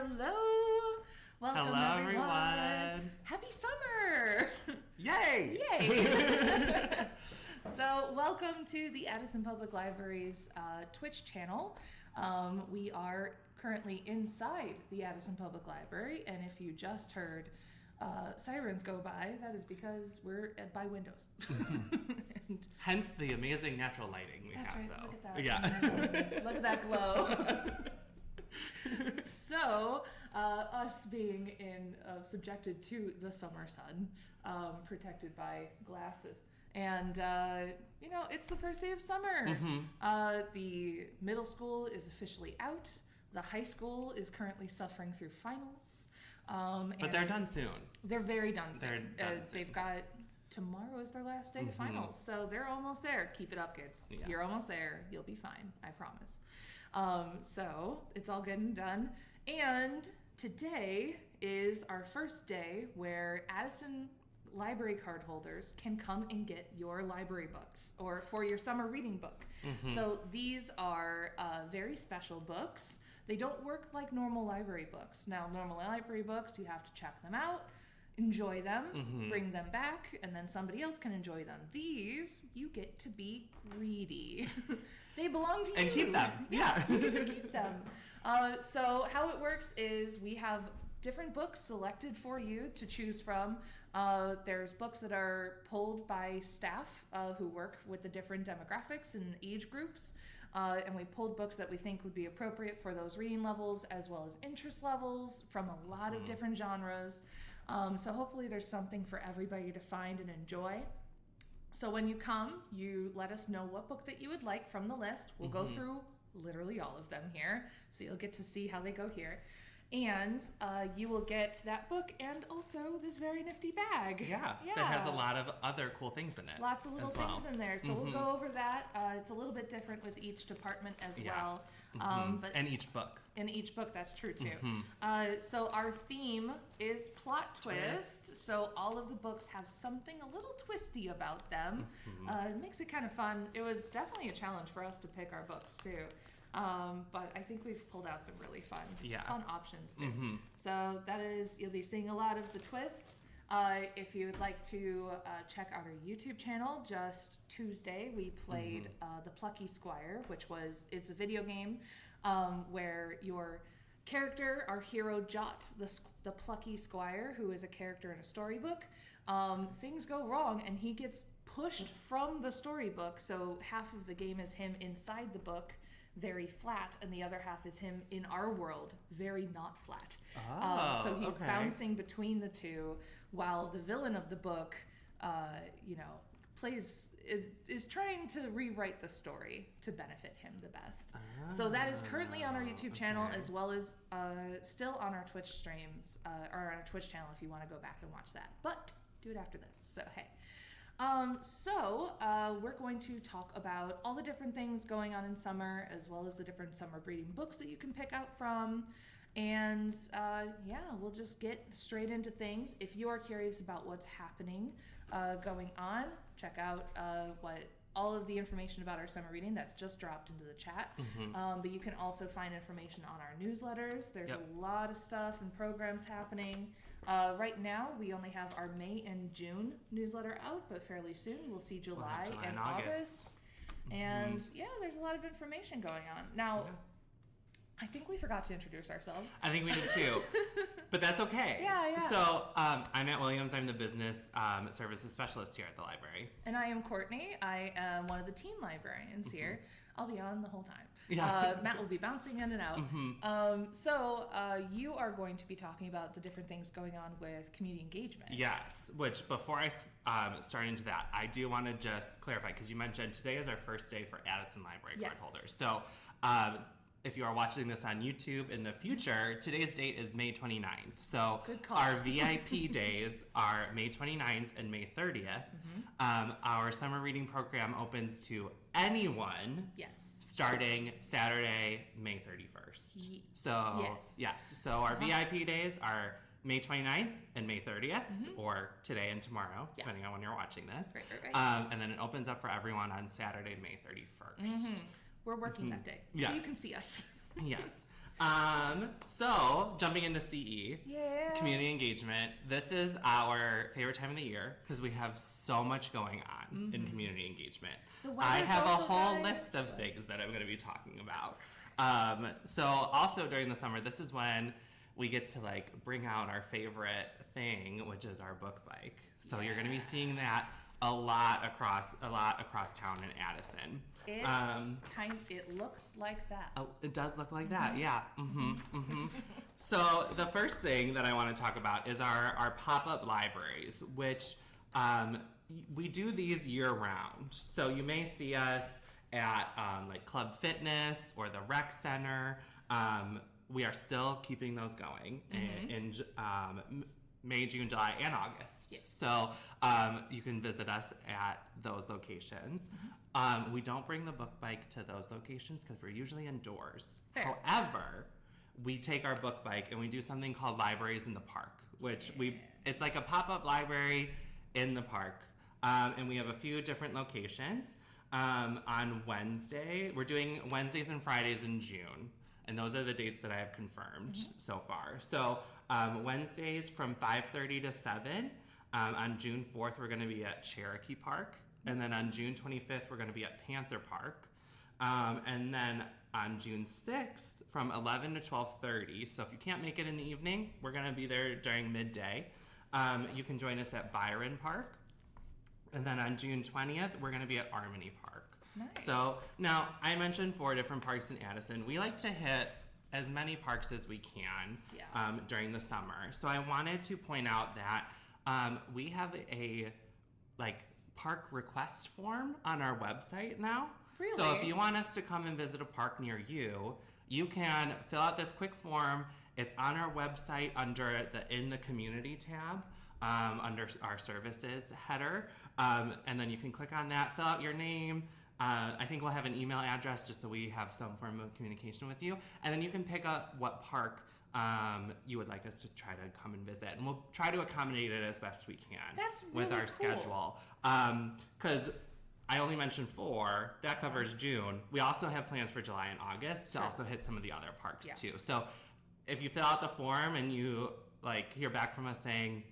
Hello. Welcome, Hello, everyone. Happy summer. Yay. Yay. So welcome to the Addison Public Library's Twitch channel. We are currently inside the Addison Public Library, and if you just heard sirens go by, that is because we're by windows. And hence the amazing natural lighting we that's have, right. though. Look at that. Yeah. Look at that glow. So, us being subjected to the summer sun, protected by glasses. And, it's the first day of summer. Mm-hmm. The middle school is officially out. The high school is currently suffering through finals. But they're done soon. They're very done soon. They're done soon. They've got... Tomorrow is their last day of finals, so they're almost there. Keep it up, kids. Yeah. You're almost there. You'll be fine. I promise. So it's all good and done. And today is our first day where Addison library card holders can come and get your library books or for your summer reading book. So these are very special books. They don't work like normal library books. Now, normal library books, you have to check them out, enjoy them, bring them back, and then somebody else can enjoy them. These, you get to be greedy. They belong to you. And keep them. Yeah. You get to keep them. So how it works is we have different books selected for you to choose from. There's books that are pulled by staff who work with the different demographics and age groups. And we pulled books that we think would be appropriate for those reading levels as well as interest levels from a lot of different genres. So hopefully there's something for everybody to find and enjoy. So when you come, you let us know what book that you would like from the list. We'll go through literally all of them here, so you'll get to see how they go here. And you will get that book and also this very nifty bag. Yeah. That has a lot of other cool things in it. Lots of little things in there. So we'll go over that. It's a little bit different with each department as well. But and each book. In each book, that's true too. So our theme is plot twist. So all of the books have something a little twisty about them. It makes it kind of fun. It was definitely a challenge for us to pick our books too. But I think we've pulled out some really fun options too. So that is, you'll be seeing a lot of the twists. If you would like to check out our YouTube channel, just Tuesday we played The Plucky Squire, it's a video game where your character, our hero Jot, the plucky squire, who is a character in a storybook, things go wrong and he gets pushed from the storybook. So half of the game is him inside the book, very flat, and the other half is him in our world, very not flat. So he's bouncing between the two, while the villain of the book, is trying to rewrite the story to benefit him the best. So that is currently on our YouTube channel, as well as still on our Twitch streams, or on our Twitch channel if you want to go back and watch that. But do it after this. So hey. We're going to talk about all the different things going on in summer, as well as the different summer reading books that you can pick out from. And we'll just get straight into things. If you are curious about what's happening going on, check out what all of the information about our summer reading that's just dropped into the chat. But you can also find information on our newsletters. There's a lot of stuff and programs happening. Right now, we only have our May and June newsletter out, but fairly soon we'll see July and August. And there's a lot of information going on. Now, I think we forgot to introduce ourselves. I think we did too, but that's okay. Yeah. So I'm Matt Williams. I'm the business services specialist here at the library. And I am Courtney. I am one of the teen librarians here. I'll be on the whole time. Yeah. Matt will be bouncing in and out. So you are going to be talking about the different things going on with community engagement. Yes, which before I start into that, I do want to just clarify, because you mentioned today is our first day for Addison Library card holders. So if you are watching this on YouTube in the future, today's date is May 29th. So our VIP days are May 29th and May 30th. Our summer reading program opens to anyone starting Saturday, May 31st. So our VIP days are May 29th and May 30th, or today and tomorrow, depending on when you're watching this. Right. And then it opens up for everyone on Saturday, May 31st. We're working that day, so you can see us. Yes. So jumping into CE, Yeah. community engagement. This is our favorite time of the year because we have so much going on in community engagement. I have a whole list of things that I'm going to be talking about. So also during the summer, this is when we get to like bring out our favorite thing, which is our book bike. So you're going to be seeing that a lot across town in Addison. It looks like that. Oh, it does look like that, yeah. So the first thing that I want to talk about is our pop-up libraries, which we do these year-round. So you may see us at like Club Fitness or the Rec Center. We are still keeping those going in May, June, July, and August. Yes. So you can visit us at those locations. We don't bring the book bike to those locations because we're usually indoors. Fair. However, we take our book bike and we do something called Libraries in the Park, which it's like a pop-up library in the park. And we have a few different locations. On Wednesday, we're doing Wednesdays and Fridays in June. And those are the dates that I have confirmed so far. So Wednesdays from 5:30 to 7. On June 4th, we're going to be at Cherokee Park. And then on June 25th, we're going to be at Panther Park. And then on June 6th, from 11 to 12:30. So if you can't make it in the evening, we're going to be there during midday. You can join us at Byron Park. And then on June 20th, we're going to be at Harmony Park. Nice. So now I mentioned 4 different parks in Addison. We like to hit as many parks as we can during the summer. So I wanted to point out that we have a park request form on our website now. Really? So if you want us to come and visit a park near you, you can fill out this quick form. It's on our website under the In the Community tab. Under our services header, and then you can click on that, fill out your name. I think we'll have an email address just so we have some form of communication with you, and then you can pick up what park you would like us to try to come and visit, and we'll try to accommodate it as best we can. That's really with our cool. schedule. Because I only mentioned 4. That covers June. We also have plans for July and August to also hit some of the other parks too. So if you fill out the form and you hear back from us saying,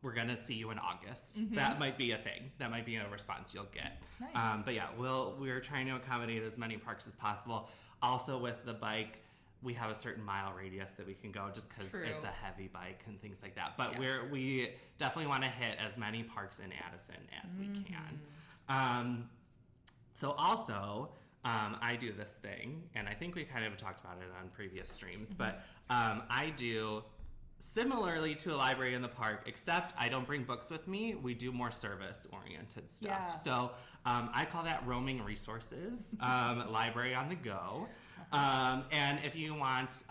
we're going to see you in August. That might be a thing. That might be a response you'll get. Nice. But yeah, we're trying to accommodate as many parks as possible. Also with the bike, we have a certain mile radius that we can go just because it's a heavy bike and things like that. But we definitely want to hit as many parks in Addison as we can. So also, I do this thing, and I think we kind of talked about it on previous streams, but I do similarly to a library in the park, except I don't bring books with me. We do more service-oriented stuff. Yeah. So I call that roaming resources, library on the go. And if you want,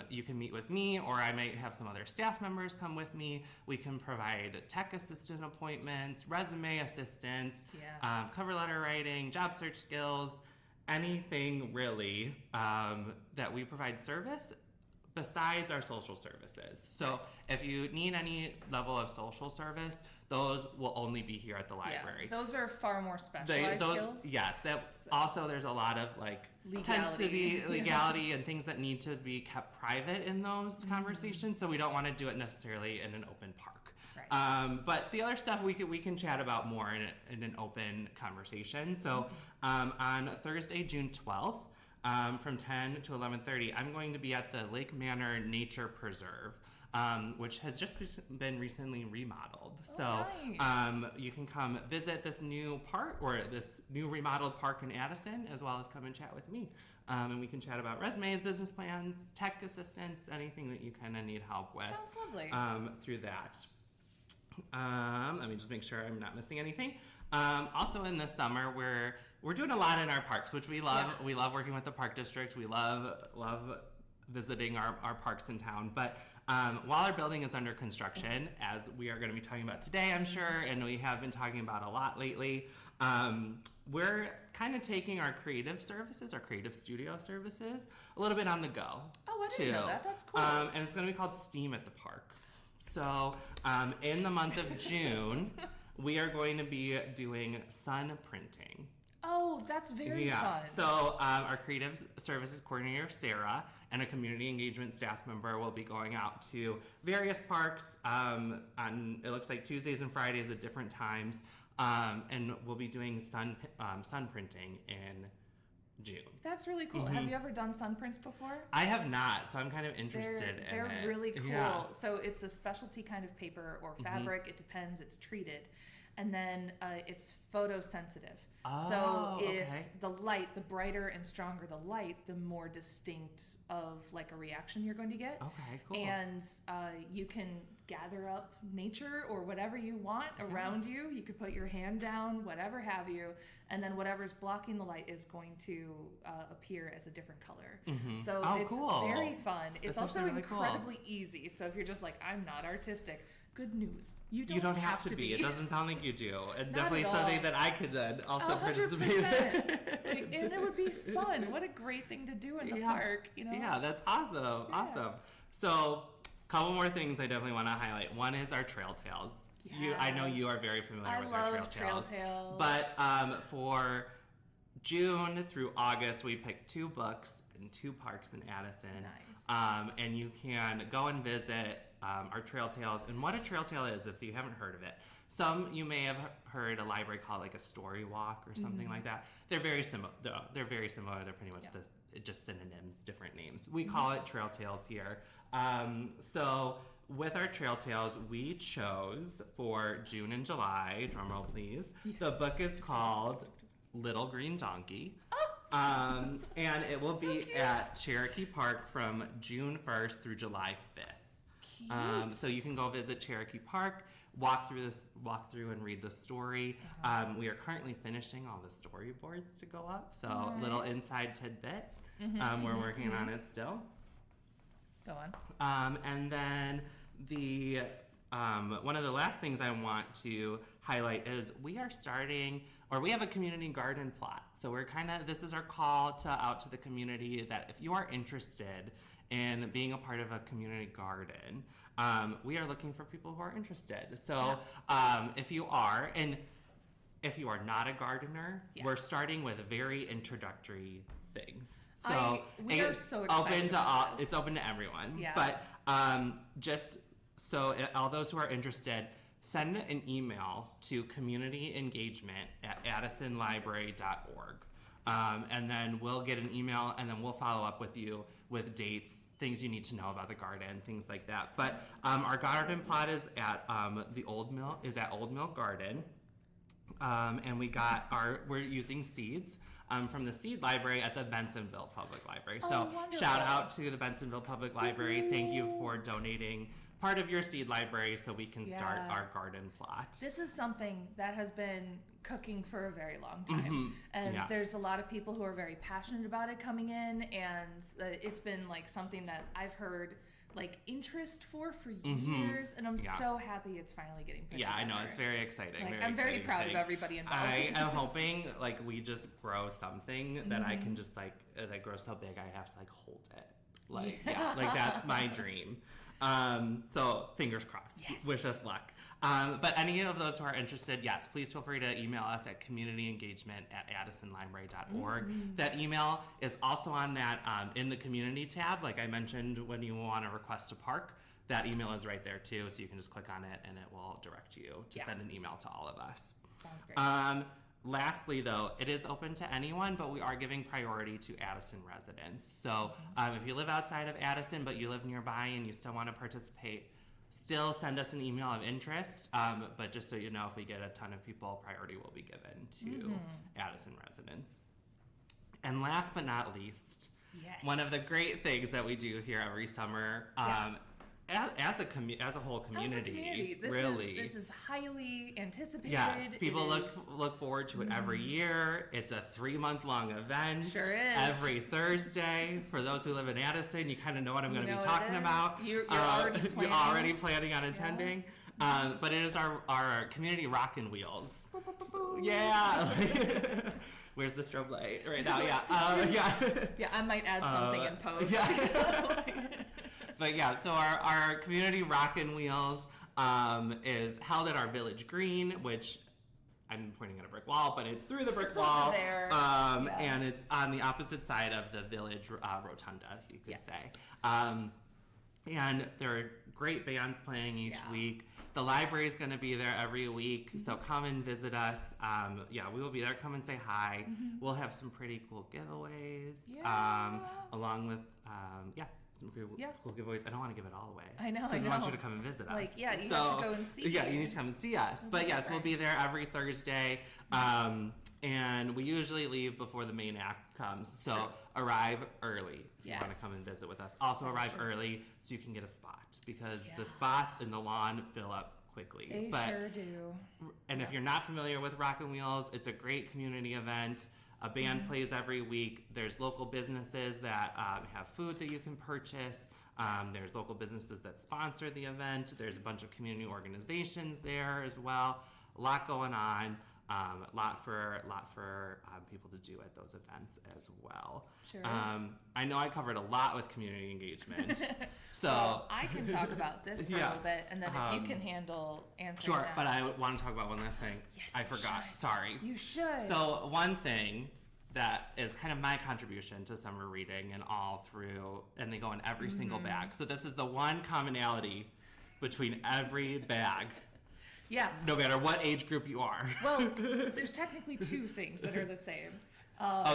you can meet with me, or I might have some other staff members come with me. We can provide tech assistant appointments, resume assistance, cover letter writing, job search skills, anything really that we provide service besides our social services. So if you need any level of social service, those will only be here at the library. Those are far more specialized skills. Yes. Also, there's a lot of tends to be legality and things that need to be kept private in those conversations. So we don't want to do it necessarily in an open park. Right. But the other stuff we can chat about more in an open conversation. So on Thursday, June 12th, from 10 to 11:30, I'm going to be at the Lake Manor Nature Preserve, which has just been recently remodeled. Nice. You can come visit this new park, or this new remodeled park in Addison, as well as come and chat with me. And we can chat about resumes, business plans, tech assistance, anything that you kind of need help with. Sounds lovely. Through that. Let me just make sure I'm not missing anything. Also in the summer, we're doing a lot in our parks, which we love. Yeah. We love working with the park district. We love visiting our parks in town. But while our building is under construction, as we are going to be talking about today, I'm sure, and we have been talking about a lot lately, we're kind of taking our creative services, our creative studio services, a little bit on the go. Oh, I didn't know that. That's cool. And it's going to be called STEAM at the Park. So in the month of June, we are going to be doing sun printing. Oh, that's very fun. So our creative services coordinator, Sarah, and a community engagement staff member will be going out to various parks on, it looks like Tuesdays and Fridays at different times, and we'll be doing sun printing in June. That's really cool. Have you ever done sun prints before? I have not, so I'm kind of interested in it. They're really cool. Yeah. So it's a specialty kind of paper or fabric. It depends. It's treated. And then it's photosensitive. Oh, so if okay. the light, the brighter and stronger the light, the more distinct of like a reaction you're going to get. Okay, cool. And you can gather up nature or whatever you want around you. You could put your hand down, whatever have you, and then whatever's blocking the light is going to appear as a different color. So it's very fun. It's also really incredibly easy. So if you're just like, I'm not artistic, good news. You don't have to be. It doesn't sound like you do. And Not definitely at something all. that I could then also 100%. participate in. And it would be fun. What a great thing to do in the park, you know? Yeah, that's awesome. Yeah. Awesome. So, a couple more things I definitely want to highlight. One is our trail tales. I know you are very familiar with our trail tales. But for June through August, we picked 2 books in 2 parks in Addison. Nice. And you can go and visit our trail tales. And what a trail tale is, if you haven't heard of it, some you may have heard a library called like a story walk or something like that. They're very similar. They're very similar. They're pretty much just synonyms, different names. We call it trail tales here. So with our trail tales, we chose for June and July, drumroll please, the book is called Little Green Donkey. And it will be cute. at Cherokee Park from June 1st through July 5th. So you can go visit Cherokee Park, walk through and read the story. We are currently finishing all the storyboards to go up. So little inside tidbit. We're working on it still. Go on. And then the one of the last things I want to highlight is we have a community garden plot. So this is our call out to the community that if you are interested in being a part of a community garden, we are looking for people who are interested. So if you are not a gardener, we're starting with very introductory things. So we are so excited it's open to everyone. Yeah. But just so all those who are interested, send an email to communityengagement@addisonlibrary.org. And then we'll get an email, and then we'll follow up with you with dates, things you need to know about the garden, things like that. But our garden plot is at Old Mill Garden, and we're using seeds from the seed library at the Bensonville Public Library. So shout out to the Bensonville Public Library. Thank you for donating part of your seed library so we can start our garden plot. This is something that has been cooking for a very long time. And there's a lot of people who are very passionate about it coming in, and it's been like something that I've heard like interest for years, and I'm so happy it's finally getting put together. I know, it's very exciting. Like, I'm very proud of everybody involved. I am hoping like we just grow something that I can just like that grows so big I have to like hold it. Like like that's my dream. So fingers crossed. Yes. Wish us luck. But any of those who are interested, yes, please feel free to email us at communityengagement@addisonlibrary.org. That email is also on that in the community tab, like I mentioned when you want to request a park. That email is right there too, so you can just click on it and it will direct you to send an email to all of us. Sounds great. Lastly, though, it is open to anyone, but we are giving priority to Addison residents. So if you live outside of Addison, but you live nearby and you still want to participate, still send us an email of interest. But just so you know, if we get a ton of people, priority will be given to Addison residents. And last but not least, one of the great things that we do here every summer, as a whole community, this is highly anticipated. Yes, people look forward to it every year. It's a 3-month-long event. Sure is. Every Thursday. For those who live in Addison, you kind of know what I'm going to be talking about. You're already planning. You're already planning on attending. But it is our community Rockin' Wheels. Yeah. Where's the strobe light right now? Yeah. Yeah, I might add something in post. But so our community Rockin' Wheels is held at our Village Green, which I'm pointing at a brick wall, but it's through the brick It's wall. over there. And it's on the opposite side of the village rotunda, you could say. And there are great bands playing each week. The library is going to be there every week, so come and visit us. We will be there. Come and say hi. We'll have some pretty cool giveaways, along with some cool giveaways. I don't want to give it all away. I know. Because we want you to come and visit us. You have to go and see. Yeah, you need to come and see us. But yes, we'll be there every Thursday. And we usually leave before the main act comes. So arrive early if you want to come and visit with us. Also arrive early so you can get a spot, because the spots in the lawn fill up quickly. They sure do. And if you're not familiar with Rockin' Wheels, it's a great community event. A band plays every week. There's local businesses that have food that you can purchase. There's local businesses that sponsor the event. There's a bunch of community organizations there as well. A lot going on. A lot for people to do at those events as well. Sure. I know I covered a lot with community engagement, so well, I can talk about this for a little bit, and then if you can handle answering that. But I want to talk about one last thing. Yes, I forgot. should. Sorry. You should. So one thing that is kind of my contribution to summer reading and all through, and they go in every single bag. So this is the one commonality between every bag. Yeah. No matter what age group you are. Well, there's technically two things that are the same.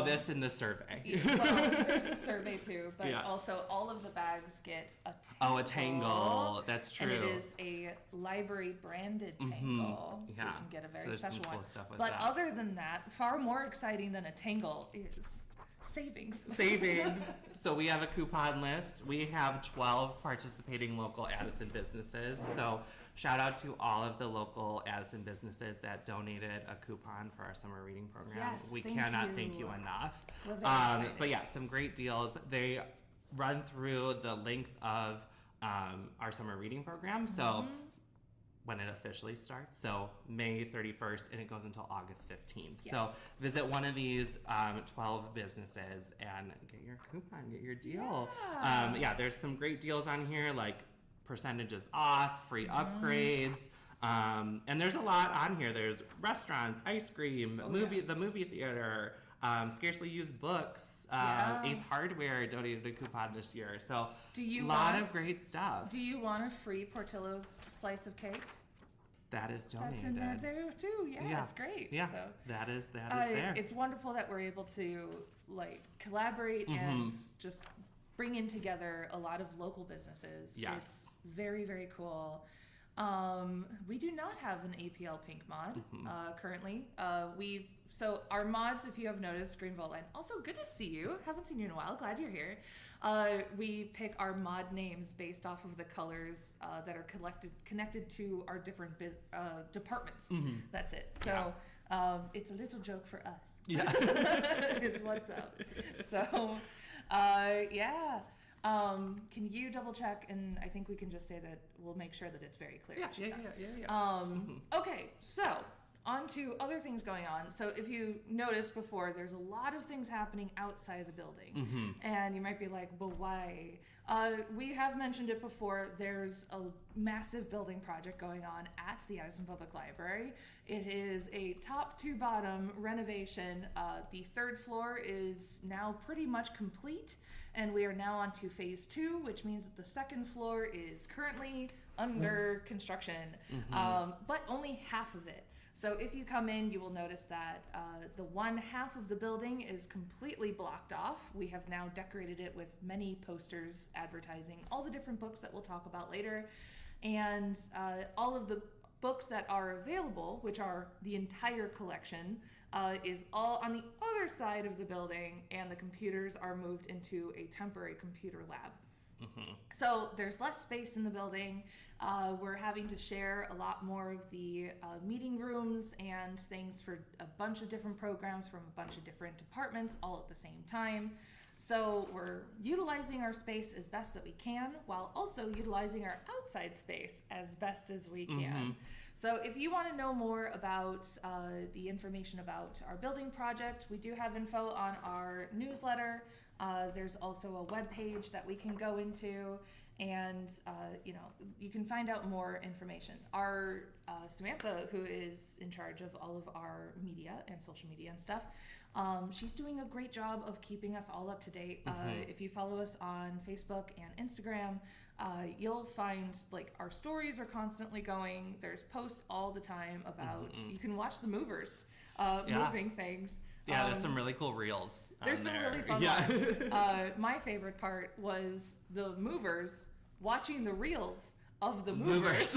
This and the survey. Well, there's a survey too, but also all of the bags get a tangle. Oh, a tangle. That's true. And it is a library branded tangle, so you can get a very special one. But other than that, far more exciting than a tangle is savings. Savings. So we have a coupon list. We have 12 participating local Addison businesses. So shout out to all of the local Addison businesses that donated a coupon for our summer reading program. Yes, we thank cannot you. thank you enough. We're very excited. But yeah, some great deals. They run through the length of our summer reading program. So when it officially starts, so May 31st, and it goes until August 15th. Yes. So visit one of these 12 businesses and get your coupon, get your deal. There's some great deals on here, like percentages off, free upgrades, and there's a lot on here. There's restaurants, ice cream, the movie theater, scarcely used books. Ace Hardware donated a coupon this year, so a lot of great stuff. Do you want a free Portillo's slice of cake? That is donated. That's in there too. Yeah, it's great. Yeah, so, that is there. It's wonderful that we're able to collaborate and just bring in together a lot of local businesses. Yes. It's very, very cool. We do not have an APL Pink mod currently. So our mods, if you have noticed, Green Vault Line. Also, good to see you. Haven't seen you in a while. Glad you're here. We pick our mod names based off of the colors that are connected to our different departments. That's it. So it's a little joke for us. Yeah, is what's up. So can you double check? And I think we can just say that we'll make sure that it's very clear. Yeah. Okay, so on to other things going on. So if you noticed before, there's a lot of things happening outside the building. And you might be like, but why? We have mentioned it before. There's a massive building project going on at the Addison Public Library. It is a top to bottom renovation. The third floor is now pretty much complete, and we are now on to phase 2, which means that the second floor is currently under construction, but only half of it. So if you come in, you will notice that the one half of the building is completely blocked off. We have now decorated it with many posters advertising all the different books that we'll talk about later. And all of the books that are available, which are the entire collection, is all on the other side of the building, and the computers are moved into a temporary computer lab. So there's less space in the building. We're having to share a lot more of the meeting rooms and things for a bunch of different programs from a bunch of different departments all at the same time. So we're utilizing our space as best that we can, while also utilizing our outside space as best as we can. So if you want to know more about the information about our building project, we do have info on our newsletter. There's also a web page that we can go into, and you can find out more information. Our Samantha, who is in charge of all of our media and social media and stuff, she's doing a great job of keeping us all up to date. If you follow us on Facebook and Instagram, you'll find like our stories are constantly going. There's posts all the time about, you can watch the movers moving things. Yeah, there's some really cool reels. There's some really fun ones. My favorite part was the movers watching the reels of the movers.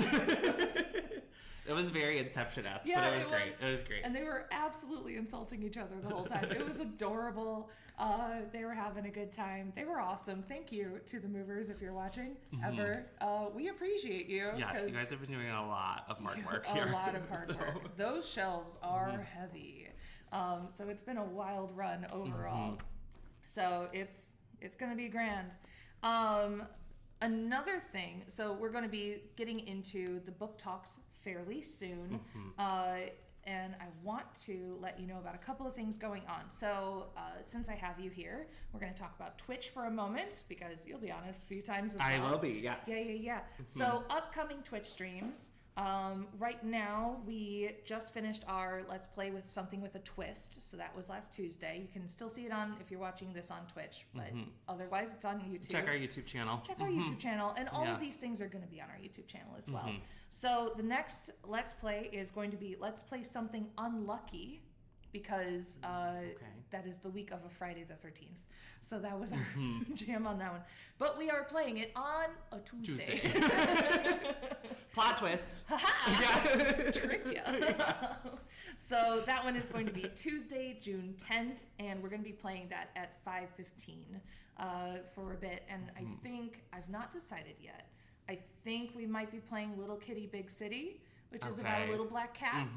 It was very Inception-esque, yeah, but it was great. It was great. And they were absolutely insulting each other the whole time. It was adorable. They were having a good time. They were awesome. Thank you to the movers if you're watching ever. We appreciate you. Yes, you guys have been doing a lot of hard work A here. lot of hard work. Those shelves are heavy. So it's been a wild run overall. So it's going to be grand. Another thing, so we're going to be getting into the book talks fairly soon. And I want to let you know about a couple of things going on. So since I have you here, we're going to talk about Twitch for a moment, because you'll be on it a few times as well. I will be, yes. Yeah. So upcoming Twitch streams. Right now, we just finished our Let's Play with Something with a Twist. So that was last Tuesday. You can still see it on, if you're watching this on Twitch, but otherwise it's on YouTube. Check our YouTube channel. Check our YouTube channel. And all of these things are going to be on our YouTube channel as well. So the next Let's Play is going to be Let's Play Something Unlucky, because that is the week of a Friday the 13th. So that was our jam on that one. But we are playing it on a Tuesday. Plot twist. Tricked ya. So that one is going to be Tuesday, June 10th, and we're going to be playing that at 5:15 for a bit. And I think, I've not decided yet, I think we might be playing Little Kitty Big City, which is about a little black cat,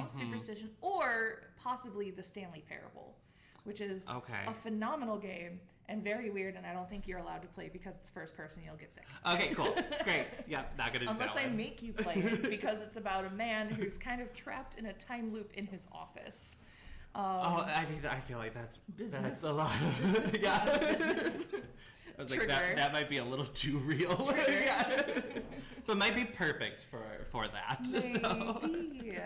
superstition, or possibly the Stanley Parable, which is a phenomenal game and very weird, and I don't think you're allowed to play because it's first person, you'll get sick. Okay, cool. Great. Yeah, not gonna do Unless that I one. make you play it, because it's about a man who's kind of trapped in a time loop in his office. I feel like that's a lot. Business. I was like, that might be a little too real. But might be perfect for that. Maybe.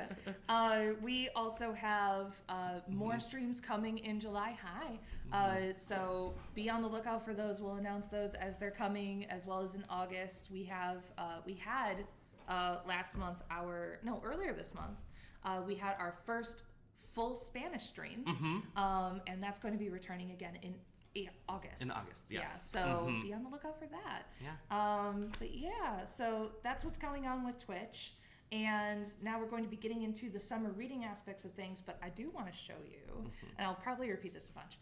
We also have more streams coming in July High. So be on the lookout for those. We'll announce those as they're coming, as well as in August. We had earlier this month, we had our first full Spanish stream. And that's going to be returning again in August. In August, yes. Yeah, so be on the lookout for that. Yeah. But yeah, so that's what's going on with Twitch. And now we're going to be getting into the summer reading aspects of things, but I do want to show you, and I'll probably repeat this a bunch,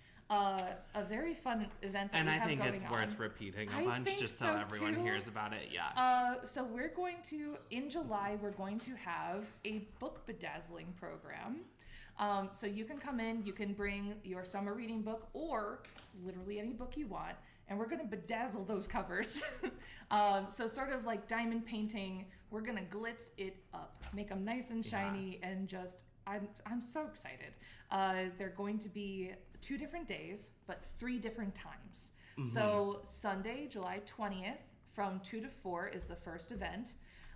a very fun event that we have going on. And I think it's worth repeating a bunch just so everyone hears about it. Yeah. So we're going to, in July, we're going to have a book bedazzling program. So you can come in, you can bring your summer reading book or literally any book you want, and we're going to bedazzle those covers. So sort of like diamond painting, we're going to glitz it up, make them nice and shiny, and just, I'm so excited. They're going to be 2 different days, but 3 different times. So Sunday, July 20th, from 2 to 4 is the first event.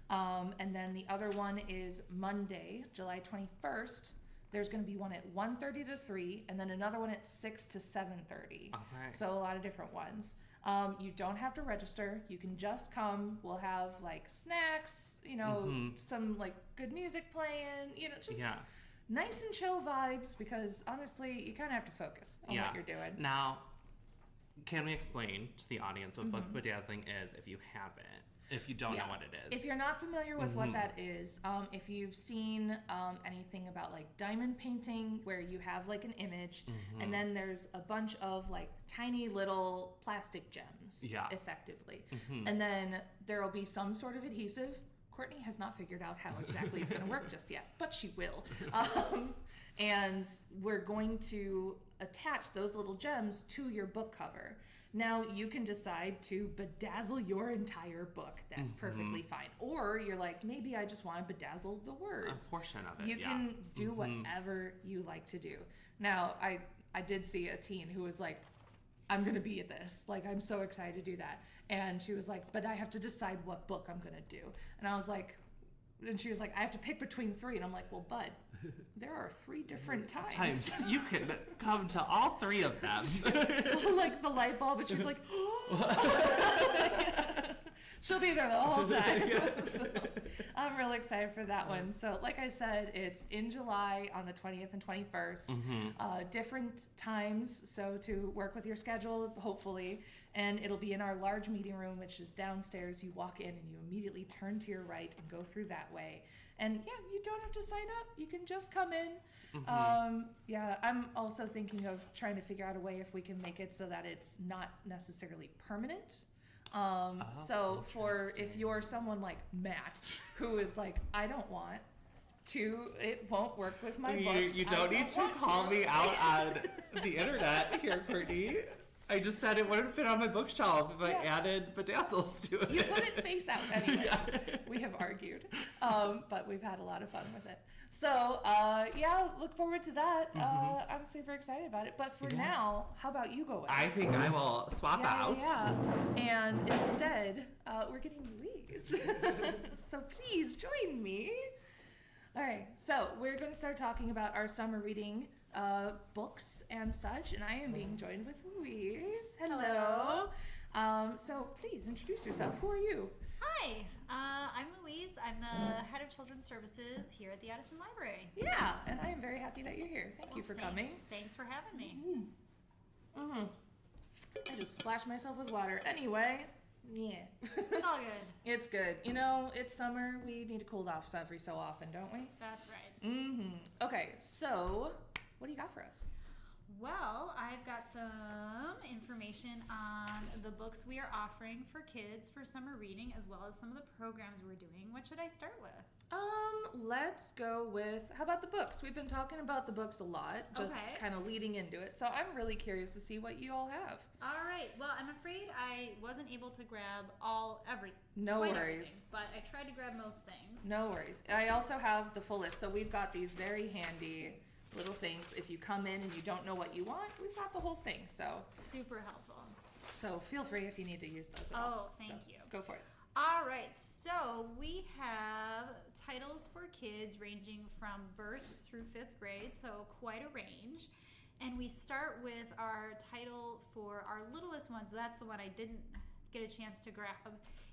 And then the other one is Monday, July 21st. There's going to be one at 1:30 to 3, and then another one at 6 to 7:30. Okay. So a lot of different ones. You don't have to register. You can just come. We'll have like snacks, some like good music playing, just nice and chill vibes, because honestly, you kind of have to focus on what you're doing. Now, can we explain to the audience what book bedazzling is if you haven't? If you don't know what it is. If you're not familiar with what that is, if you've seen anything about like diamond painting, where you have like an image and then there's a bunch of like tiny little plastic gems, effectively. And then there will be some sort of adhesive. Courtney has not figured out how exactly it's going to work just yet, but she will. And we're going to attach those little gems to your book cover. Now, you can decide to bedazzle your entire book. That's perfectly fine. Or you're like, maybe I just want to bedazzle the words. A portion of it, You can do whatever you like to do. Now, I did see a teen who was like, I'm going to be at this. Like, I'm so excited to do that. And she was like, but I have to decide what book I'm going to do. And I was like, and she was like, I have to pick between 3. And I'm like, well, bud, there are 3 different times. You can come to all 3 of them. Like the light bulb, and she's like, she'll be there the whole time. So I'm really excited for that one. So like I said, it's in July on the 20th and 21st. Different times, so to work with your schedule, hopefully. And it'll be in our large meeting room, which is downstairs. You walk in and you immediately turn to your right and go through that way. And yeah, you don't have to sign up. You can just come in. Yeah, I'm also thinking of trying to figure out a way if we can make it so that it's not necessarily permanent. So for if you're someone like Matt, who is like, I don't want to, it won't work with my books. You don't need to call me out on the internet here, Courtney. I just said it wouldn't fit on my bookshelf if I added bedazzles to it. You put it face out anyway. We have argued, but we've had a lot of fun with it. So, look forward to that. I'm super excited about it. But for now, how about you go away? I think I will swap out. Yeah. And instead, we're getting Louise. So please join me. All right. So we're going to start talking about our summer reading books and such. And I am being joined with Louise. Hello. So please introduce yourself. Who are you? Hi, I'm Louise. I'm the head of Children's Services here at the Addison Library. Yeah, and I am very happy that you're here. Thank you for coming. Thanks for having me. I just splashed myself with water. Anyway, yeah. It's all good. It's good. You know, it's summer. We need to cool off every so often, don't we? That's right. Okay, so what do you got for us? Well, I've got some information on the books we are offering for kids for summer reading, as well as some of the programs we're doing. What should I start with? Let's go with, how about the books? We've been talking about the books a lot, just kind of leading into it. So I'm really curious to see what you all have. All right. Well, I'm afraid I wasn't able to grab everything. No worries. But I tried to grab most things. No worries. I also have the full list. So we've got these very handy little things. If you come in and you don't know what you want, we've got the whole thing. So super helpful. So feel free if you need to use those. Thank you. Go for it. All right, so we have titles for kids ranging from birth through 5th grade, so quite a range. And we start with our title for our littlest one, so that's the one I didn't get a chance to grab.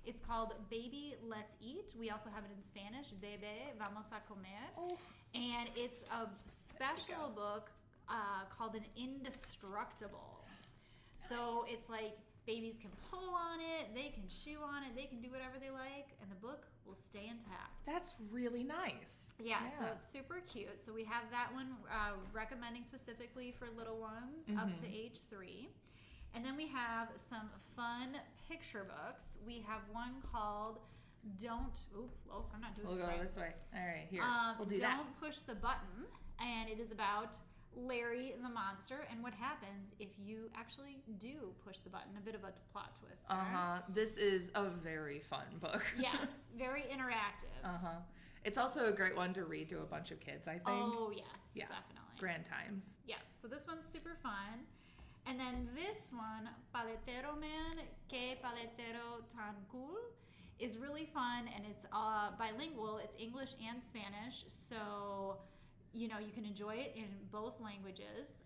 It's called Baby Let's Eat. We also have it in Spanish, Bebé Vamos a Comer. Oh. And it's a special book called An Indestructible. So it's like babies can pull on it, they can chew on it, they can do whatever they like, and the book will stay intact. That's really nice. Yeah, so it's super cute. So we have that one recommending specifically for little ones up to age 3. And then we have some fun picture books. We have one called I'm not doing this right. We'll go this way. All right, here. We'll do Don't that. Push the Button, and it is about Larry the monster and what happens if you actually do push the button. A bit of a plot twist there. This is a very fun book. Yes, very interactive. It's also a great one to read to a bunch of kids, I think. Oh, yes, definitely. Grand times. Yeah, so this one's super fun. And then this one, Paletero Man, Que Paletero Tan Cool, is really fun, and it's bilingual. It's English and Spanish, so you can enjoy it in both languages.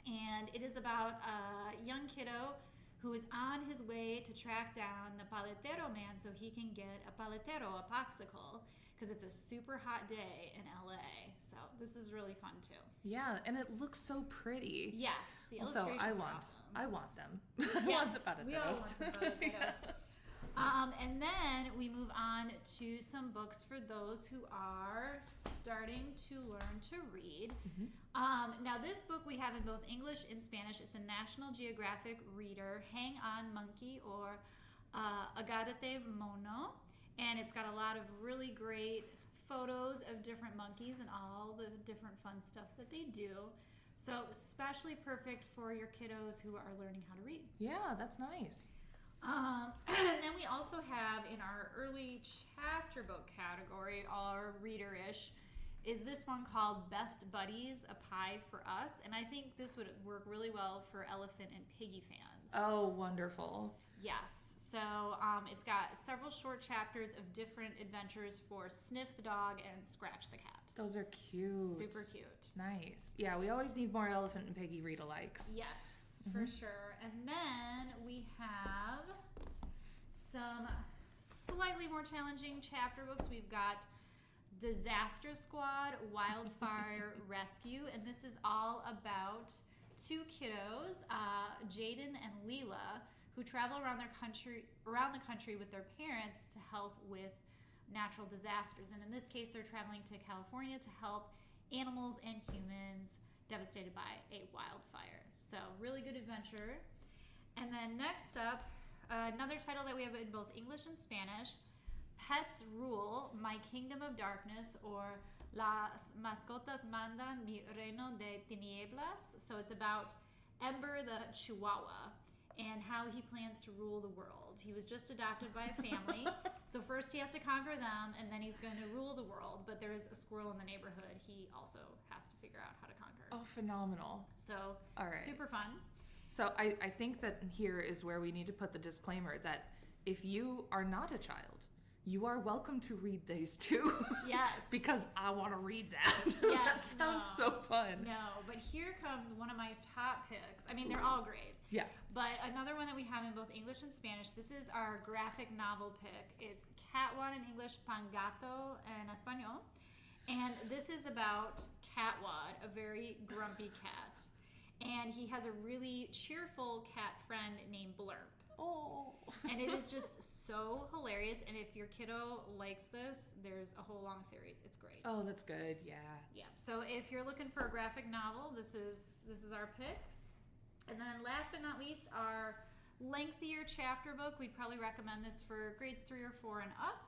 And it is about a young kiddo who is on his way to track down the paletero man so he can get a paletero, a popsicle, because it's a super hot day in LA. So this is really fun too. Yeah, and it looks so pretty. Yes, the also, illustrations are awesome. I want them. Yes, I want the paleteros. we all want the paleteros. And then we move on to some books for those who are starting to learn to read. Now this book we have in both English and Spanish. It's a National Geographic reader, Hang On Monkey, or Agárrate Mono. And it's got a lot of really great photos of different monkeys and all the different fun stuff that they do. So especially perfect for your kiddos who are learning how to read. Yeah, that's nice. And then we also have in our early chapter book category, our reader-ish, is this one called Best Buddies, A Pie for Us. And I think this would work really well for elephant and piggy fans. Oh, wonderful. Yes. So it's got several short chapters of different adventures for Sniff the dog and Scratch the cat. Those are cute. Super cute. Nice. Yeah, we always need more elephant and piggy read-alikes. Yes, for sure. And then we have some slightly more challenging chapter books. We've got Disaster Squad, Wildfire Rescue, and this is all about two kiddos, Jaden and Leela, who travel around the country with their parents to help with natural disasters. And in this case, they're traveling to California to help animals and humans devastated by a wildfire. So really good adventure. And then next up, another title that we have in both English and Spanish, Pets Rule, My Kingdom of Darkness, or Las mascotas mandan mi reino de tinieblas. So it's about Ember the Chihuahua and how he plans to rule the world. He was just adopted by a family, so first he has to conquer them, and then he's going to rule the world. But there is a squirrel in the neighborhood he also has to figure out how to conquer. Oh, phenomenal. So, all right. Super fun. So I think that here is where we need to put the disclaimer that if you are not a child, you are welcome to read these too. Yes. Because I want to read that. Yes. That sounds so fun. No, but here comes one of my top picks. I mean, they're all great. Yeah. But another one that we have in both English and Spanish, this is our graphic novel pick. It's Catwad in English, Pangato en Español. And this is about Catwad, a very grumpy cat. And he has a really cheerful cat friend named Blurp. Oh. And it is just so hilarious. And if your kiddo likes this, there's a whole long series. It's great. Oh, that's good. Yeah. Yeah. So if you're looking for a graphic novel, this is our pick. And then last but not least, our lengthier chapter book, we'd probably recommend this for grades 3 or 4 and up,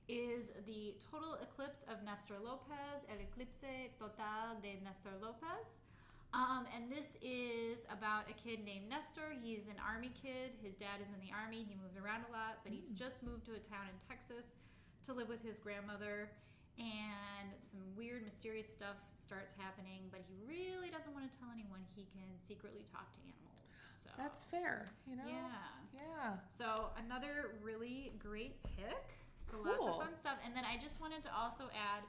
is The Total Eclipse of Nestor Lopez, El Eclipse Total de Nestor Lopez. And this is about a kid named Nestor. He's an army kid. His dad is in the army. He moves around a lot, but he's just moved to a town in Texas to live with his grandmother. And some weird, mysterious stuff starts happening, but he really doesn't want to tell anyone he can secretly talk to animals. So That's fair, you know? Yeah. So another really great pick. So lots of fun stuff. And then I just wanted to also add,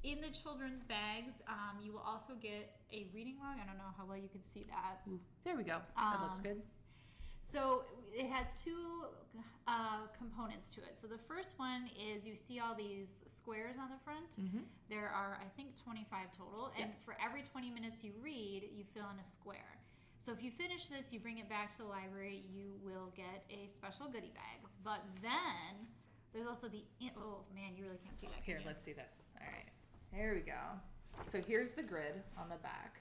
in the children's bags, you will also get a reading log. I don't know how well you can see that. Ooh, there we go. That looks good. So it has two components to it. So the first one is you see all these squares on the front. Mm-hmm. There are, I think, 25 total. And for every 20 minutes you read, you fill in a square. So if you finish this, you bring it back to the library, you will get a special goodie bag. But then there's also oh man, you really can't see that. Here, let's see this. All right. There we go. So here's the grid on the back.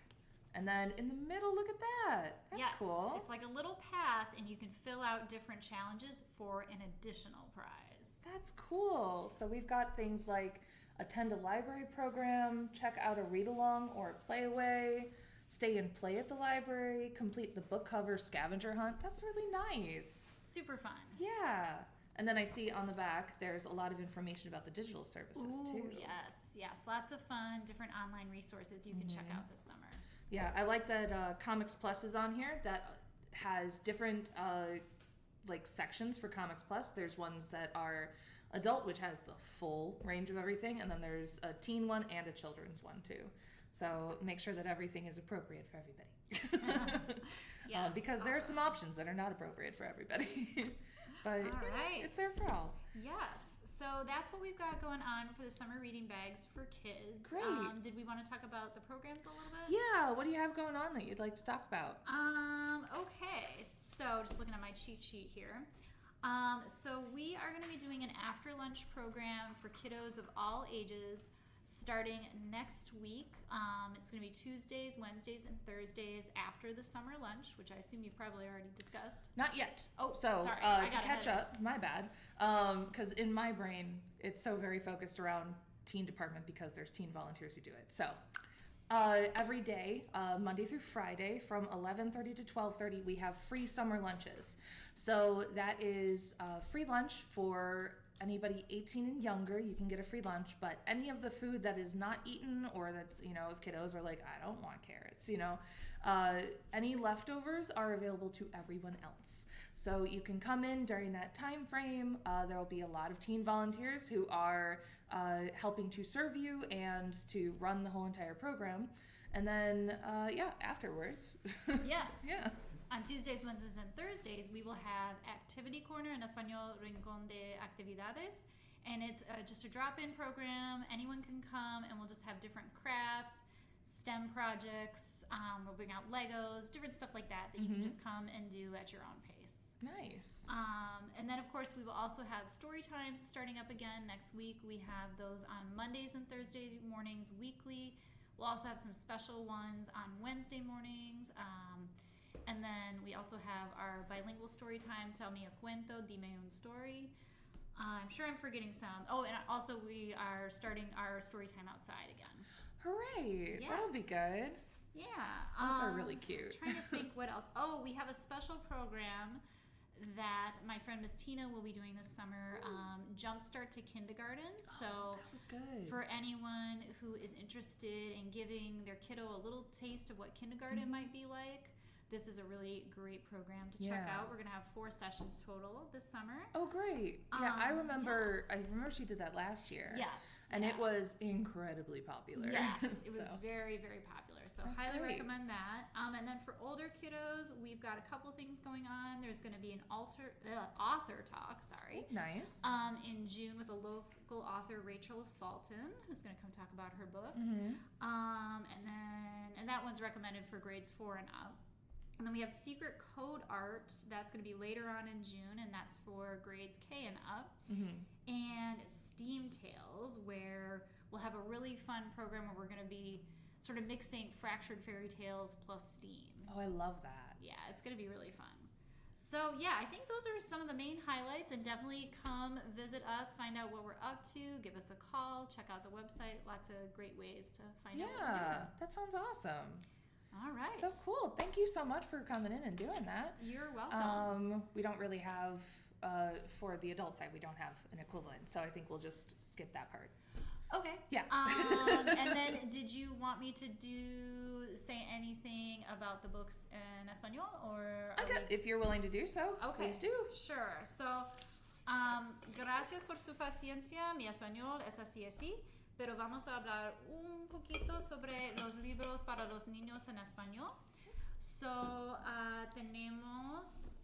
And then in the middle, look at that. That's cool. It's like a little path, and you can fill out different challenges for an additional prize. That's cool. So we've got things like attend a library program, check out a read-along or a play-away, stay and play at the library, complete the book cover scavenger hunt. That's really nice. Super fun. Yeah. And then I see on the back there's a lot of information about the digital services too. Yes. Lots of fun, different online resources you can check out this summer. Yeah, I like that Comics Plus is on here. That has different like sections for Comics Plus. There's ones that are adult, which has the full range of everything, and then there's a teen one and a children's one too. So make sure that everything is appropriate for everybody. Yes, because there are some options that are not appropriate for everybody. But it's there for all. Yes. So that's what we've got going on for the summer reading bags for kids. Great. Did we want to talk about the programs a little bit? Yeah. What do you have going on that you'd like to talk about? Okay. So just looking at my cheat sheet here. So we are going to be doing an after lunch program for kiddos of all ages starting next week. It's going to be Tuesdays, Wednesdays, and Thursdays after the summer lunch, which I assume you've probably already discussed. Not yet. Oh, so sorry. To catch up, my bad. Because in my brain, it's so very focused around teen department because there's teen volunteers who do it. So every day, Monday through Friday, from 11:30 to 12:30, we have free summer lunches. So that is free lunch for anybody 18 and younger. You can get a free lunch, but any of the food that is not eaten, or that's, if kiddos are like, I don't want carrots, any leftovers are available to everyone else. So you can come in during that time frame. There will be a lot of teen volunteers who are helping to serve you and to run the whole entire program. And then, afterwards. Yes. Yeah. On Tuesdays, Wednesdays, and Thursdays, we will have Activity Corner, en español, Rincón de Actividades. And it's just a drop-in program. Anyone can come, and we'll just have different crafts, STEM projects. We'll bring out Legos, different stuff like that you can just come and do at your own pace. Nice. And then, of course, we will also have story times starting up again next week. We have those on Mondays and Thursday mornings weekly. We'll also have some special ones on Wednesday mornings. And then we also have our bilingual story time, Tell Me a Cuento, Dime un Story. I'm sure I'm forgetting some. Oh, and also we are starting our story time outside again. Hooray! Yes. That'll be good. Yeah. Those are really cute. Trying to think what else. Oh, we have a special program that my friend Miss Tina will be doing this summer, Jumpstart to Kindergarten. So that was good. For anyone who is interested in giving their kiddo a little taste of what kindergarten might be like, this is a really great program to check out. We're going to have 4 sessions total this summer. Oh, great. Yeah, I remember she did that last year. Yes. And it was incredibly popular. Yes, it was very, very popular. So That's highly great. recommend that. And then for older kiddos, we've got a couple things going on. There's going to be an author talk, Nice. in June with a local author, Rachel Salton, who's going to come talk about her book. And that one's recommended for grades 4 and up. And then we have Secret Code Art. That's going to be later on in June, and that's for grades K and up. And Steam Tales, where we'll have a really fun program where we're going to be sort of mixing fractured fairy tales plus Steam. Oh, I love that. Yeah, it's going to be really fun. So, yeah, I think those are some of the main highlights, and definitely come visit us, find out what we're up to, give us a call, check out the website. Lots of great ways to find out what we're doing. Yeah, that sounds awesome. All right. So cool. Thank you so much for coming in and doing that. You're welcome. We don't really have, for the adult side, we don't have an equivalent, so I think we'll just skip that part. Okay. Yeah. And then did you want me to say anything about the books in Espanol, or If you're willing to do so, okay. please do. Sure. So, gracias por su paciencia. Mi español es así. Pero vamos a hablar un poquito sobre los libros para los niños en español. So, tenemos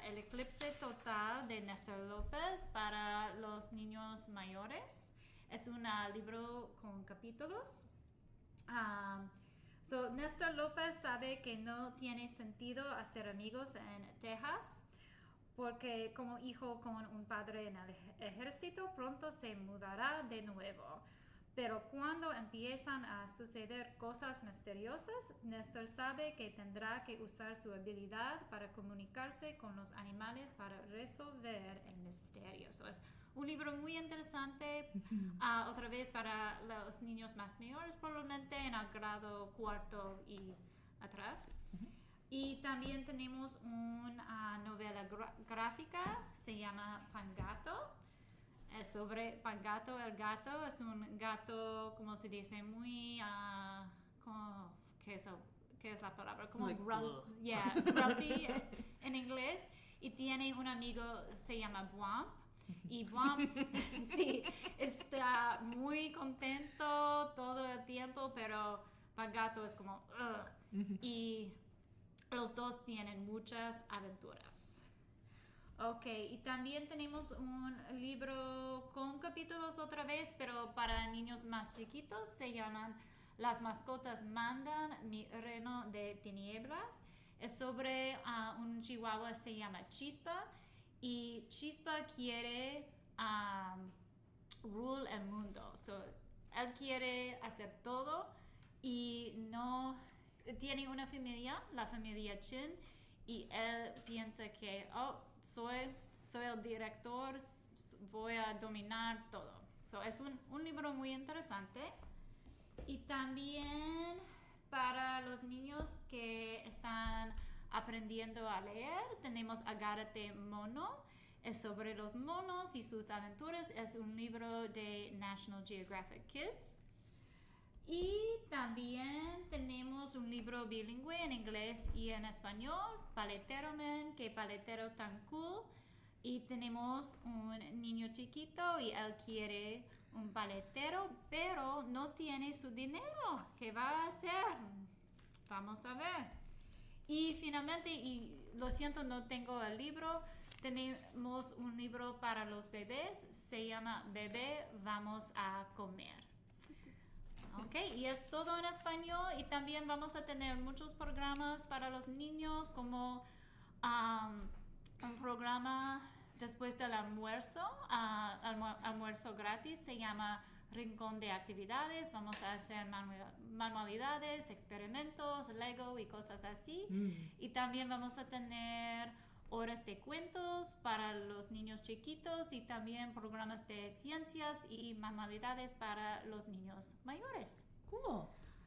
El Eclipse Total de Néstor López para los niños mayores. Es un libro con capítulos. So, Néstor López sabe que no tiene sentido hacer amigos en Texas, porque como hijo con un padre en el ejército, pronto se mudará de nuevo. Pero cuando empiezan a suceder cosas misteriosas, Néstor sabe que tendrá que usar su habilidad para comunicarse con los animales para resolver el misterio. So, es un libro muy interesante, otra vez para los niños más mayores, probablemente en el grado 4 y atrás. Y también tenemos una novela gráfica, se llama Pangato. Es sobre Pangato. El gato es un gato, como se dice, muy... ¿qué es la palabra? Como like, grumpy en inglés. Y tiene un amigo, se llama Bwamp. Y Bwamp, sí, está muy contento todo el tiempo, pero Pangato es como... Y los dos tienen muchas aventuras. Ok, y también tenemos un libro con capítulos otra vez, pero para niños más chiquitos. Se llaman Las mascotas mandan, mi reino de tinieblas. Es sobre un chihuahua, se llama Chispa. Y Chispa quiere rule el mundo. So, él quiere hacer todo y no tiene una familia, la familia Chin, y él piensa que, soy el director, voy a dominar todo. So, es un libro muy interesante. Y también para los niños que están aprendiendo a leer. Tenemos Agárrate Mono, es sobre los monos y sus aventuras. Es un libro de National Geographic Kids. Y también tenemos un libro bilingüe en inglés y en español, Paletero Man, qué paletero tan cool. Y tenemos un niño chiquito y él quiere un paletero, pero no tiene su dinero. ¿Qué va a hacer? Vamos a ver. Y finalmente, y lo siento, no tengo el libro, tenemos un libro para los bebés, se llama Bebé, vamos a comer. Ok, y es todo en español y también vamos a tener muchos programas para los niños como un programa después del almuerzo, almuerzo gratis, se llama Rincón de Actividades. Vamos a hacer manualidades, experimentos, Lego y cosas así. Y también vamos a tener horas de cuentos para los niños chiquitos y también programas de ciencias y manualidades para los niños mayores. Cool.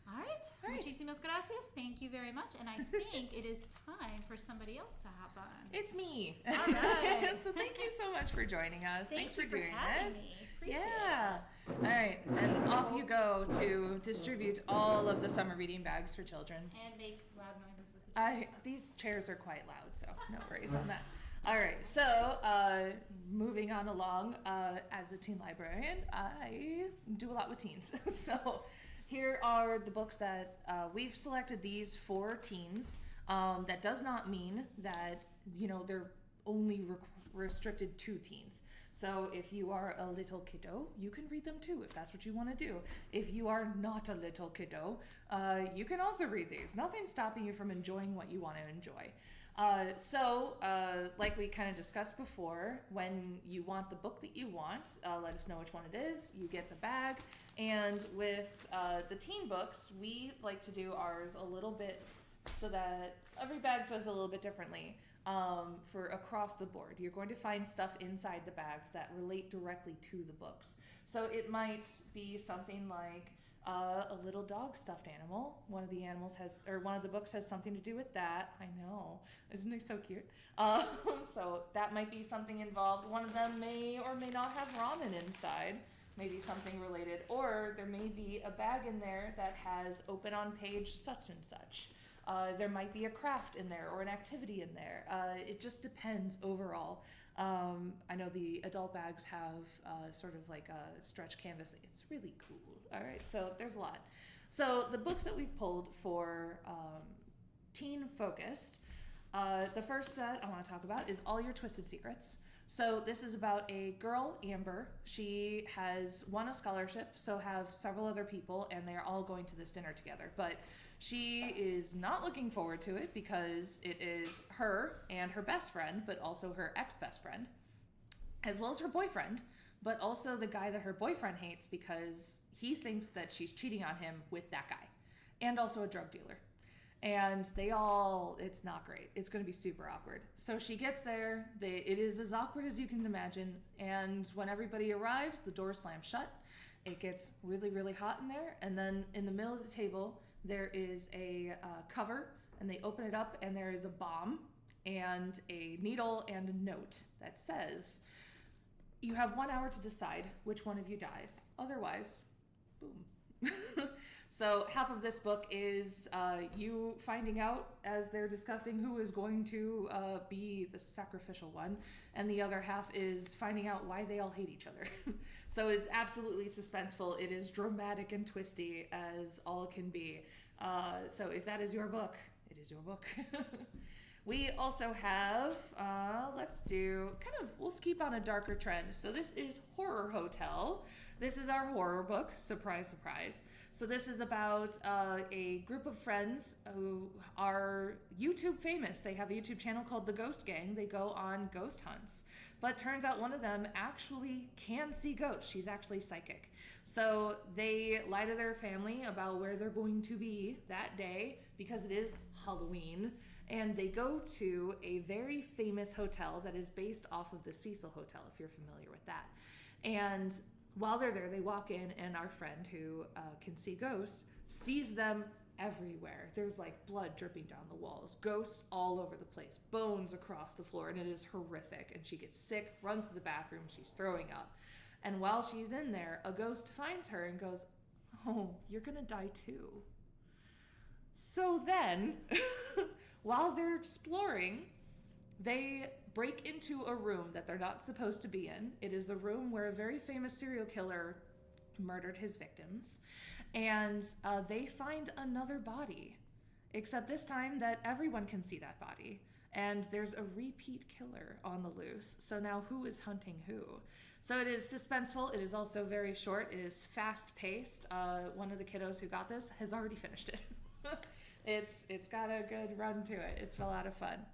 All right. Muchísimas gracias. Thank you very much. And I think it is time for somebody else to hop on. It's me. All right. So thank you so much for joining us. Thanks for doing having this. me. Appreciate Yeah. All right. And off you go to distribute all of the summer reading bags for children. it. And make loud noises with the children. These chairs are quite loud, so no worries on that. All right, so moving on along, as a teen librarian, I do a lot with teens. So here are the books that we've selected these for teens. That does not mean that, they're only restricted to teens. So if you are a little kiddo, you can read them too, if that's what you want to do. If you are not a little kiddo, you can also read these. Nothing's stopping you from enjoying what you want to enjoy. Like we kind of discussed before, when you want the book that you want, let us know which one it is. You get the bag. And with the teen books, we like to do ours a little bit so that every bag does a little bit differently. For across the board, you're going to find stuff inside the bags that relate directly to the books. So it might be something like a little dog stuffed animal. One of the books has something to do with that. I know, isn't it so cute? So that might be something involved. One of them may or may not have ramen inside. Maybe something related, or there may be a bag in there that has open on page such and such. There might be a craft in there or an activity in there. It just depends overall. I know the adult bags have sort of like a stretch canvas. It's really cool. All right, so there's a lot. So the books that we've pulled for teen focused, the first that I want to talk about is All Your Twisted Secrets. So this is about a girl, Amber. She has won a scholarship, so have several other people, and they're all going to this dinner together. But she is not looking forward to it because it is her and her best friend, but also her ex-best friend, as well as her boyfriend, but also the guy that her boyfriend hates because he thinks that she's cheating on him with that guy, and also a drug dealer. And it's not great. It's going to be super awkward. So she gets there. It is as awkward as you can imagine. And when everybody arrives, the door slams shut. It gets really, really hot in there. And then in the middle of the table, there is a cover, and they open it up, and there is a bomb and a needle and a note that says, you have 1 hour to decide which one of you dies. Otherwise, boom. So half of this book is you finding out as they're discussing who is going to be the sacrificial one, and the other half is finding out why they all hate each other. So it's absolutely suspenseful. It is dramatic and twisty as all can be. So if that is your book, it is your book. We also have, we'll keep on a darker trend. So this is Horror Hotel. This is our horror book, surprise, surprise. So this is about a group of friends who are YouTube famous. They have a YouTube channel called The Ghost Gang. They go on ghost hunts. But turns out one of them actually can see ghosts. She's actually psychic. So they lie to their family about where they're going to be that day because it is Halloween. And they go to a very famous hotel that is based off of the Cecil Hotel, if you're familiar with that. And while they're there, they walk in, and our friend who can see ghosts sees them everywhere. There's like blood dripping down the walls, ghosts all over the place, bones across the floor, and it is horrific. And she gets sick, runs to the bathroom, she's throwing up. And while she's in there, a ghost finds her and goes, "Oh, you're gonna die too." So then, while they're exploring, they break into a room that they're not supposed to be in. It is a room where a very famous serial killer murdered his victims. And they find another body, except this time that everyone can see that body. And there's a repeat killer on the loose. So now who is hunting who? So it is suspenseful. It is also very short. It is fast-paced. One of the kiddos who got this has already finished it. It's got a good run to it. It's a lot of fun.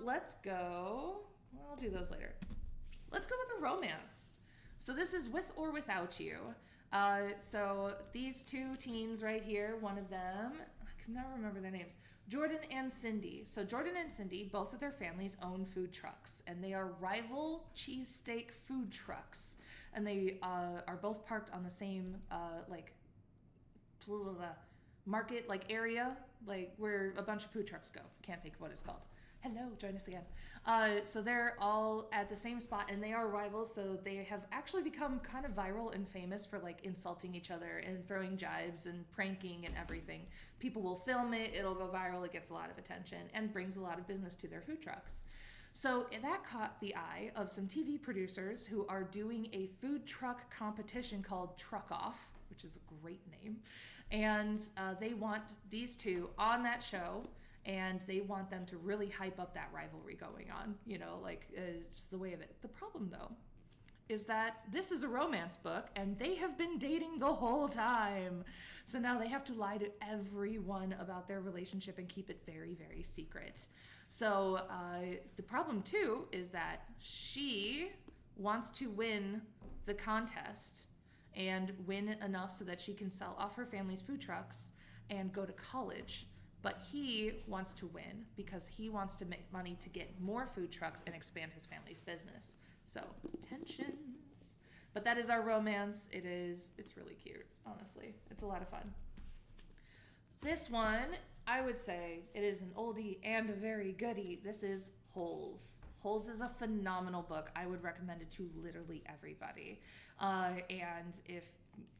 Let's go. Well, I'll do those later. Let's go with a romance. So this is With or Without You. So these two teens right here, one of them, I can never remember their names, Jordan and Cindy. So Jordan and Cindy, both of their families own food trucks, and they are rival cheesesteak food trucks. And they are both parked on the same market area, like where a bunch of food trucks go. Can't think of what it's called. Hello, join us again. So they're all at the same spot, and they are rivals, so they have actually become kind of viral and famous for like insulting each other and throwing jibes and pranking and everything. People will film it, it'll go viral, it gets a lot of attention and brings a lot of business to their food trucks. So that caught the eye of some TV producers who are doing a food truck competition called Truck Off, which is a great name. And they want these two on that show, and they want them to really hype up that rivalry going on. It's the way of it. The problem, though, is that this is a romance book, and they have been dating the whole time. So now they have to lie to everyone about their relationship and keep it very, very secret. So the problem, too, is that she wants to win the contest and win enough so that she can sell off her family's food trucks and go to college. But he wants to win because he wants to make money to get more food trucks and expand his family's business. So, tensions. But that is our romance. It's really cute, honestly. It's a lot of fun. This one, I would say, it is an oldie and a very goodie. This is Holes. Holes is a phenomenal book. I would recommend it to literally everybody. And if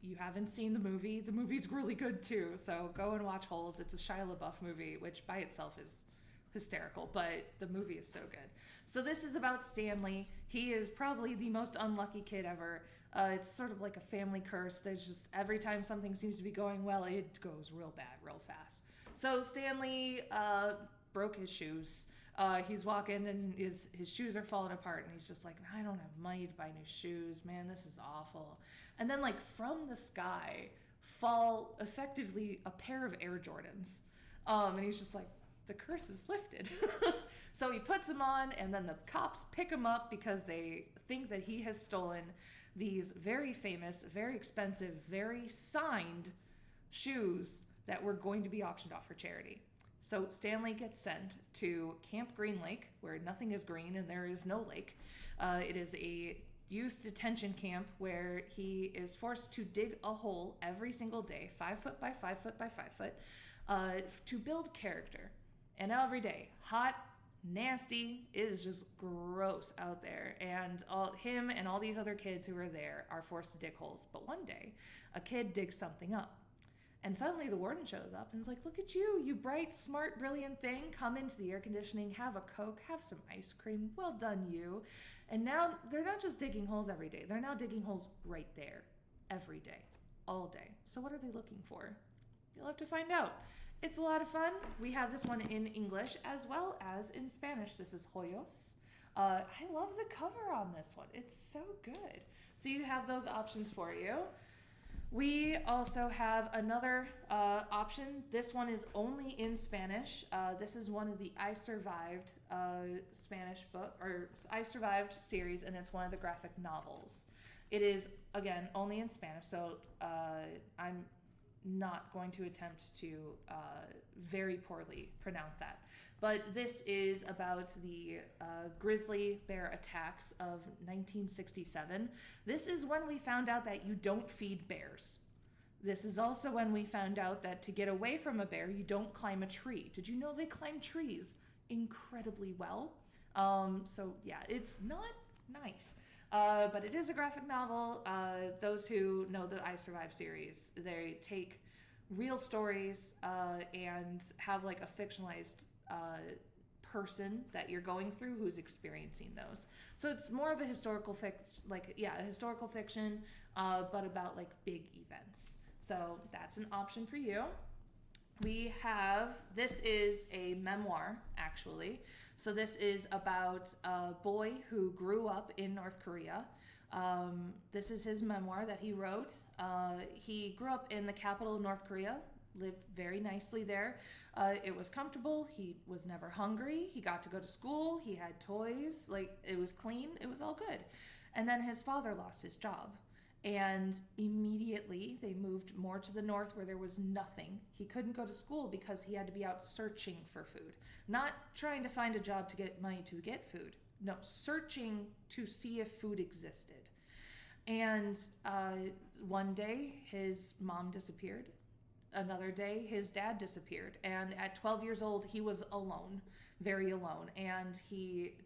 you haven't seen the movie's really good too. So go and watch Holes. It's a Shia LaBeouf movie, which by itself is hysterical, but the movie is so good. So this is about Stanley. He is probably the most unlucky kid ever. It's sort of like a family curse. There's just every time something seems to be going well, it goes real bad, real fast. So Stanley broke his shoes. He's walking and his shoes are falling apart, and he's just like, I don't have money to buy new shoes, man, this is awful. And then from the sky fall effectively a pair of Air Jordans. And he's just like, the curse is lifted. So he puts them on, and then the cops pick him up because they think that he has stolen these very famous, very expensive, very signed shoes that were going to be auctioned off for charity. So Stanley gets sent to Camp Green Lake, where nothing is green and there is no lake. It is a youth detention camp where he is forced to dig a hole every single day, 5 foot by 5 foot by 5 foot, to build character. And every day, hot, nasty, it is just gross out there. And him and all these other kids who are there are forced to dig holes. But one day, a kid digs something up. And suddenly the warden shows up and is like, look at you, you bright, smart, brilliant thing. Come into the air conditioning, have a Coke, have some ice cream. Well done, you. And now they're not just digging holes every day. They're now digging holes right there, every day, all day. So what are they looking for? You'll have to find out. It's a lot of fun. We have this one in English as well as in Spanish. This is Hoyos. I love the cover on this one. It's so good. So you have those options for you. We also have another option. This one is only in Spanish. This is one of the I Survived Spanish book, or I Survived series, and it's one of the graphic novels. It is, again, only in Spanish, so I'm not going to attempt to very poorly pronounce that. But this is about the grizzly bear attacks of 1967. This is when we found out that you don't feed bears. This is also when we found out that to get away from a bear, you don't climb a tree. Did you know they climb trees incredibly well? So yeah, it's not nice. But it is a graphic novel. Those who know the I Survived series, they take real stories and have like a fictionalized person that you're going through who's experiencing those. So it's more of a historical historical fiction, but about like big events. So that's an option for you. This is a memoir, actually. So this is about a boy who grew up in North Korea. This is his memoir that he wrote. He grew up in the capital of North Korea, lived very nicely there. It was comfortable. He was never hungry. He got to go to school. He had toys. Like, it was clean. It was all good. And then his father lost his job. And immediately they moved more to the north where there was nothing. He couldn't go to school because he had to be out searching for food. Not trying to find a job to get money to get food. No, searching to see if food existed. And one day his mom disappeared. Another day his dad disappeared. And at 12 years old, he was alone, very alone. And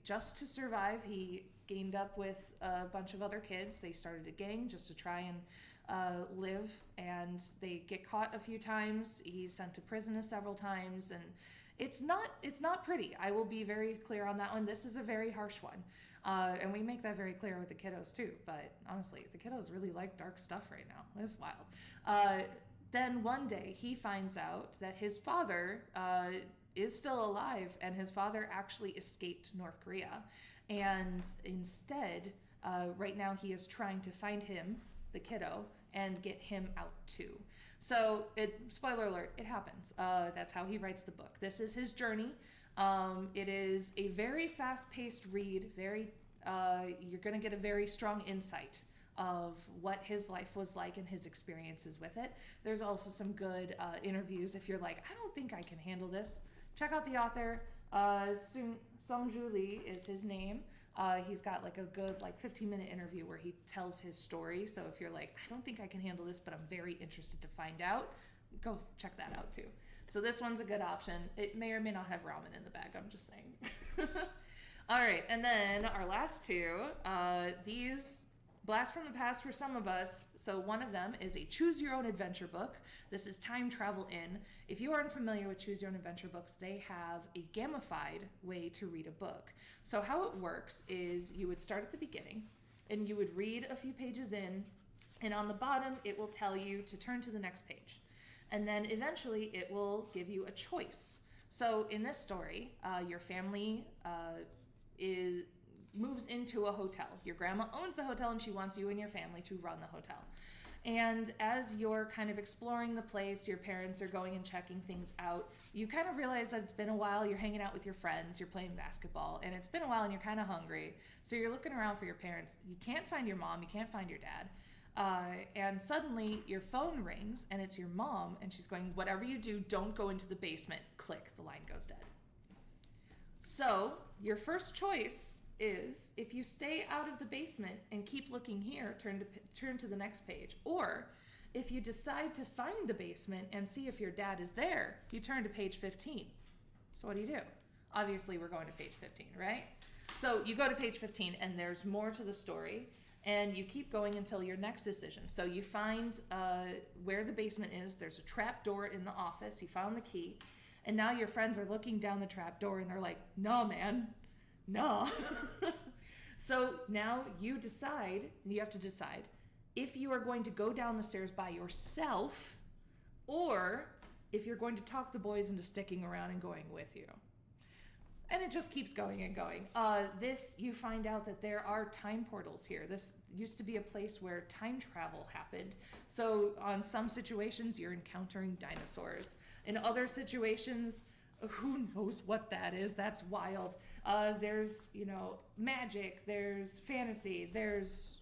just to survive, he gained up with a bunch of other kids. They started a gang just to try and live, and they get caught a few times. He's sent to prison several times, and it's not pretty. I will be very clear on that one. This is a very harsh one, and we make that very clear with the kiddos too. But honestly, the kiddos really like dark stuff right now. It's wild. Then one day he finds out that his father is still alive, and his father actually escaped North Korea. And instead, right now he is trying to find him, the kiddo, and get him out too. So, spoiler alert, it happens. That's how he writes the book. This is his journey. It is a very fast-paced read. You're going to get a very strong insight of what his life was like and his experiences with it. There's also some good interviews. If you're like, I don't think I can handle this, check out the author. Sungju Lee is his name. He's got like a good 15-minute interview where he tells his story. So if you're like, I don't think I can handle this, but I'm very interested to find out, go check that out too. So this one's a good option. It may or may not have ramen in the bag, I'm just saying. All right, and then our last two, these blast from the past for some of us. So one of them is a choose your own adventure book. This is Time Travel In. If you aren't familiar with choose your own adventure books, they have a gamified way to read a book. So how it works is you would start at the beginning and you would read a few pages in, and on the bottom it will tell you to turn to the next page. And then eventually it will give you a choice. So in this story, your family moves into a hotel. Your grandma owns the hotel and she wants you and your family to run the hotel. And as you're kind of exploring the place, your parents are going and checking things out, you kind of realize that it's been a while, you're hanging out with your friends, you're playing basketball, and it's been a while and you're kind of hungry. So you're looking around for your parents. You can't find your mom, you can't find your dad. And suddenly your phone rings and it's your mom and she's going, whatever you do, don't go into the basement. Click, the line goes dead. So your first choice is, if you stay out of the basement and keep looking here, turn to the next page. Or if you decide to find the basement and see if your dad is there, you turn to page 15. So what do? Obviously we're going to page 15, right? So you go to page 15 and there's more to the story, and you keep going until your next decision. So you find where the basement is. There's a trap door in the office. You found the key, and now your friends are looking down the trap door and they're like, no, man. No. So now you have to decide if you are going to go down the stairs by yourself or if you're going to talk the boys into sticking around and going with you. And it just keeps going and going. You find out that there are time portals here. This used to be a place where time travel happened. So on some situations, you're encountering dinosaurs. In other situations, who knows what that is? That's wild. There's, magic, there's fantasy, there's,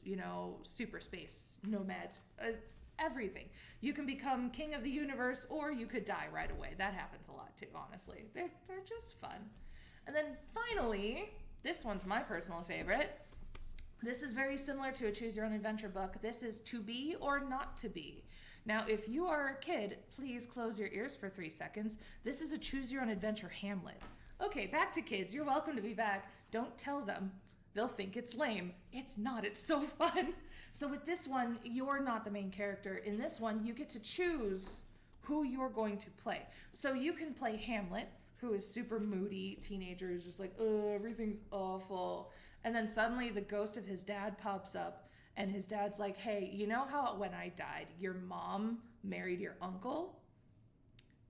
super space, nomads, everything. You can become king of the universe, or you could die right away. That happens a lot too, honestly. They're just fun. And then finally, this one's my personal favorite. This is very similar to a choose your own adventure book. This is To Be or Not to Be. Now, if you are a kid, please close your ears for 3 seconds. This is a choose your own adventure Hamlet. Okay, back to kids. You're welcome to be back. Don't tell them. They'll think it's lame. It's not. It's so fun. So with this one, you're not the main character. In this one, you get to choose who you're going to play. So you can play Hamlet, who is super moody teenager, who's just like, oh, everything's awful. And then suddenly the ghost of his dad pops up, and his dad's like, hey, you know how when I died, your mom married your uncle?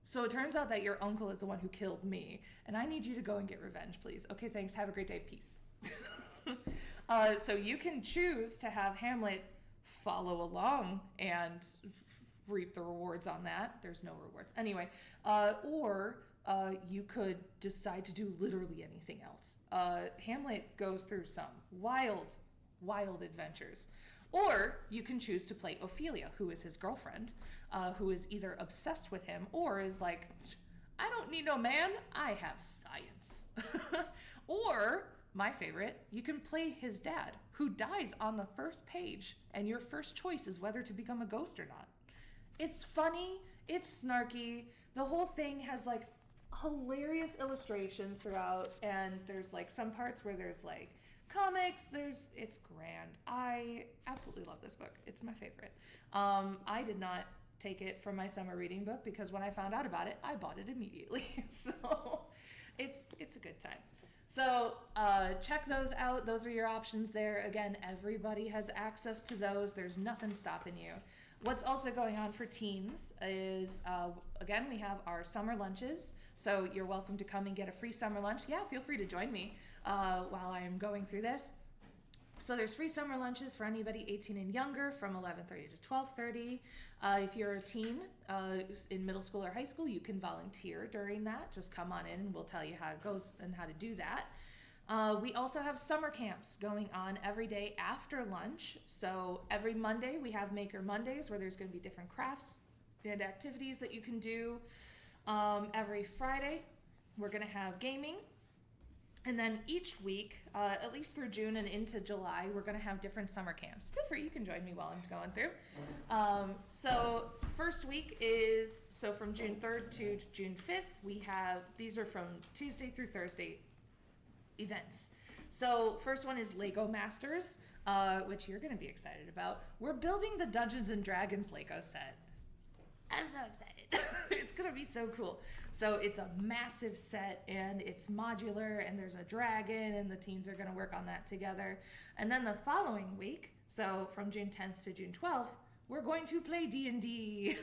So it turns out that your uncle is the one who killed me, and I need you to go and get revenge, please. Okay, thanks. Have a great day. Peace. So you can choose to have Hamlet follow along and reap the rewards on that. There's no rewards. Anyway, or you could decide to do literally anything else. Hamlet goes through some wild adventures. Or you can choose to play Ophelia, who is his girlfriend, who is either obsessed with him or is like, I don't need no man, I have science. Or, my favorite, you can play his dad, who dies on the first page, and your first choice is whether to become a ghost or not. It's funny, it's snarky, the whole thing has like hilarious illustrations throughout, and there's like some parts where there's like comics, it's grand. I absolutely love this book. It's my favorite. I did not take it from my summer reading book because when I found out about it, I bought it immediately. So it's a good time. So check those out. Those are your options there. Again, everybody has access to those. There's nothing stopping you. What's also going on for teens is, again, we have our summer lunches. So you're welcome to come and get a free summer lunch. Yeah, feel free to join me while I'm going through this. So there's free summer lunches for anybody 18 and younger from 11:30 to 12:30. If you're a teen in middle school or high school, you can volunteer during that. Just come on in and we'll tell you how it goes and how to do that. We also have summer camps going on every day after lunch. So every Monday we have Maker Mondays where there's going to be different crafts and activities that you can do. Every Friday we're going to have gaming. And then each week, at least through June and into July, we're going to have different summer camps. Feel free, you can join me while I'm going through. So first week is, so from June 3rd to June 5th, these are from Tuesday through Thursday events. So first one is Lego Masters, which you're going to be excited about. We're building the Dungeons and Dragons Lego set. I'm so excited. It's going to be so cool. So it's a massive set and it's modular and there's a dragon and the teens are going to work on that together. And then the following week, so from June 10th to June 12th, we're going to play D&D.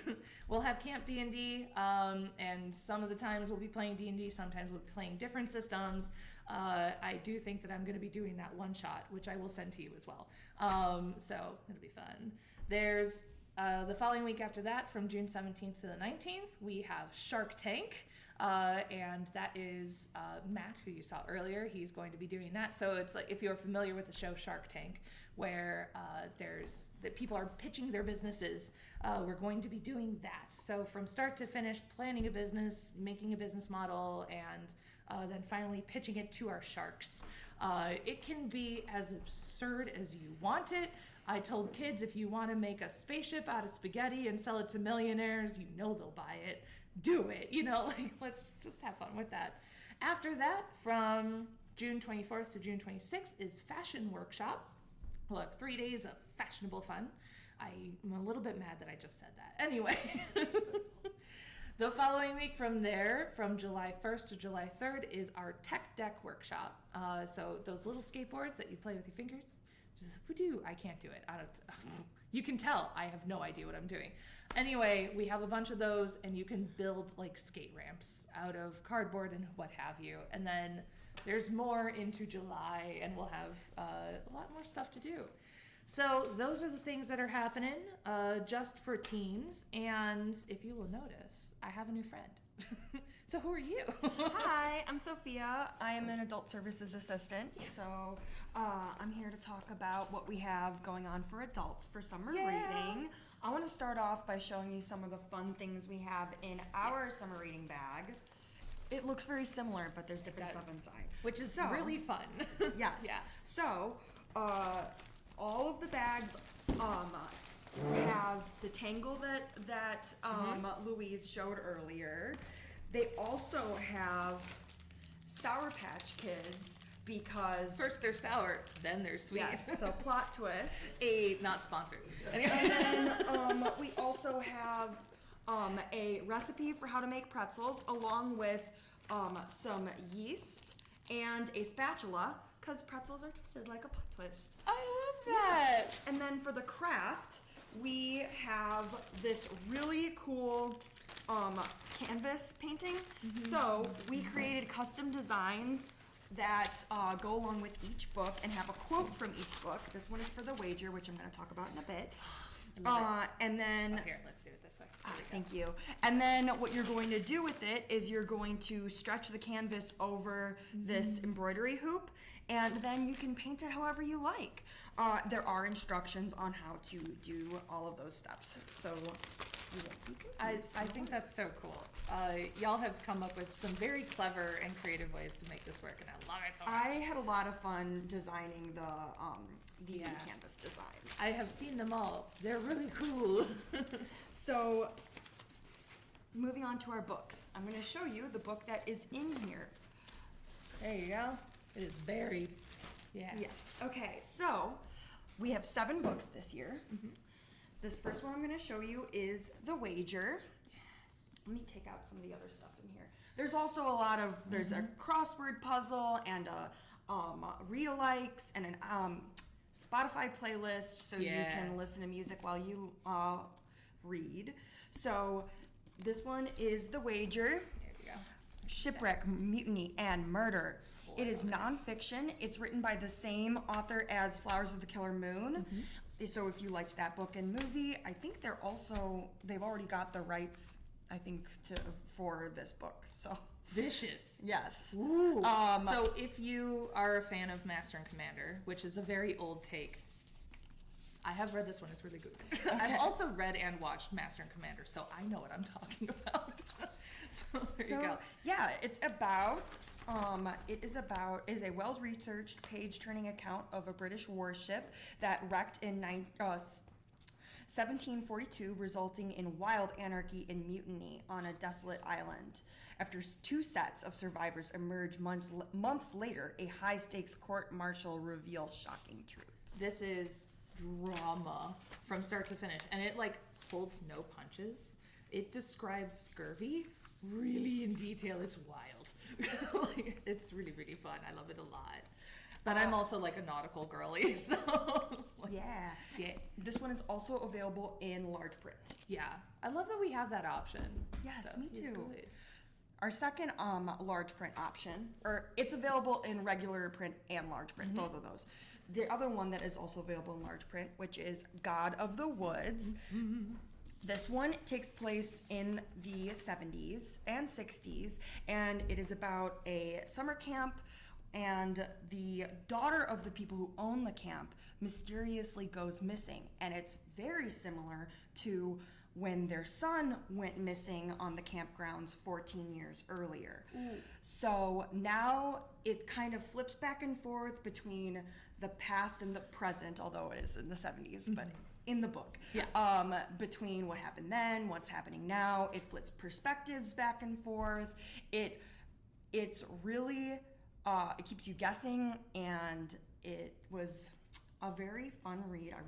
We'll have Camp D&D, and some of the times we'll be playing D&D, sometimes we'll be playing different systems. I do think that I'm going to be doing that one shot, which I will send to you as well. So it'll be fun. There's the following week after that, from June 17th to the 19th, we have Shark Tank, and that is Matt, who you saw earlier. He's going to be doing that. So it's like, if you're familiar with the show Shark Tank, where people are pitching their businesses, we're going to be doing that. So from start to finish, planning a business, making a business model, and then finally pitching it to our sharks. It can be as absurd as you want it. I told kids, if you want to make a spaceship out of spaghetti and sell it to millionaires, you know they'll buy it. Do it. Let's just have fun with that. After that, from June 24th to June 26th is Fashion Workshop. We'll have 3 days of fashionable fun. I'm a little bit mad that I just said that. Anyway, the following week from there, from July 1st to July 3rd, is our Tech Deck Workshop. So those little skateboards that you play with your fingers, I can't do it. You can tell I have no idea what I'm doing. Anyway, we have a bunch of those, and you can build like skate ramps out of cardboard and what have you. And then there's more into July, and we'll have a lot more stuff to do. So those are the things that are happening just for teens. And if you will notice, I have a new friend. So who are you? Hi, I'm Sophia. I am an adult services assistant. So I'm here to talk about what we have going on for adults for summer reading. I want to start off by showing you some of the fun things we have in our summer reading bag. It looks very similar, but there's different stuff inside. Which is really fun. Yes. So all of the bags have have the Tangle that Louise showed earlier. They also have Sour Patch Kids because First they're sour, then they're sweet. yes, so plot twist. Not sponsored. And then we also have a recipe for how to make pretzels, along with some yeast and a spatula, because pretzels are twisted like a plot twist. I love that. Yes. And then for the craft, we have this really cool canvas painting. So we created custom designs that go along with each book and have a quote from each book. This one is for The Wager, which I'm going to talk about in a bit. And then Here, let's do it this way. thank you. And then what you're going to do with it is you're going to stretch the canvas over this embroidery hoop, and then you can paint it however you like. There are instructions on how to do all of those steps. So you can I think that's so cool. Y'all have come up with some very clever and creative ways to make this work, and I love it so much. I had a lot of fun designing the Yeah. canvas designs. I have seen them all. They're really cool. So, moving on to our books, I'm going to show you the book that is in here. There you go. It is buried. Yeah. Yes. Okay, so we have 7 books this year. This first one I'm going to show you is The Wager. Yes. Let me take out some of the other stuff in here. There's also a lot of, there's a crossword puzzle and a read-alikes and an Spotify playlist so you Yeah. can listen to music while you read. So this one is The Wager, There we go. Shipwreck, Mutiny, and Murder. It is nonfiction. It's written by the same author as Flowers of the Killer Moon. So if you liked that book and movie, I think they've already got the rights, I think, for this book. So Vicious. yes. Ooh. So if you are a fan of Master and Commander, which is a very old take, I have read this one. It's really good. I've also read and watched Master and Commander, so I know what I'm talking about. So there you go. Yeah, it's about it is a well-researched, page-turning account of a British warship that wrecked in 1742, resulting in wild anarchy and mutiny on a desolate island. After 2 sets of survivors emerge months later, a high-stakes court-martial reveals shocking truths. This is drama from start to finish, and it holds no punches. It describes scurvy really in detail. It's wild. It's really, really fun. I love it a lot. But I'm also a nautical girly, so Yeah. This one is also available in large print. yeah. I love that we have that option. Yes, So me it's too. good. Our second large print option, or it's available in regular print and large print, both of those. The other one that is also available in large print, which is God of the Woods. This one takes place in the 70s and 60s, and it is about a summer camp, and the daughter of the people who own the camp mysteriously goes missing, and it's very similar to when their son went missing on the campgrounds 14 years earlier. So now it kind of flips back and forth between the past and the present, although it is in the 70s, but in the book. Yeah. Between what happened then, what's happening now. It flips perspectives back and forth. It's really, it keeps you guessing, and it was a very fun read. I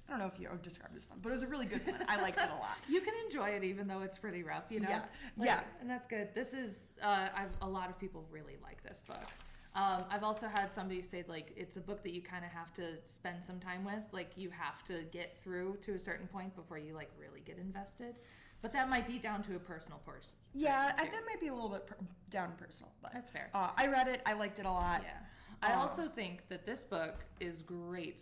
don't know if you would describe it as fun, but it was a really good one. I liked it a lot. You can enjoy it even though it's pretty rough, you know? Yeah. Yeah. And that's good. This is, a lot of people really like this book. I've also had somebody say, it's a book that you kind of have to spend some time with. You have to get through to a certain point before you, really get invested. But that might be down to a personal person. Yeah, too. that might be a little bit down personal, but That's fair. I read it. I liked it a lot. Yeah. I also think that this book is great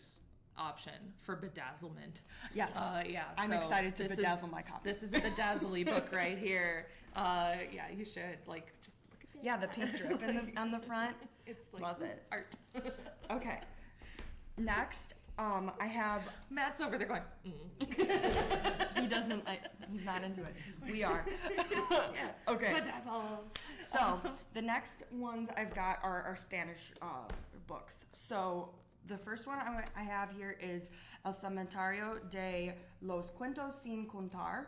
option for bedazzlement. Yes. Yeah. I'm so excited to this bedazzle is- my copy. This is a bedazzly book right here. Yeah, you should just look at that. Yeah, the pink drip on the front. It's Love it. art. Okay. Next, I have. Matt's over there going. He doesn't. He's not into it. We are. Okay. Bedazzles. So the next ones I've got are our Spanish books. So The first one I have here is El Cementerio de los Cuentos Sin Contar,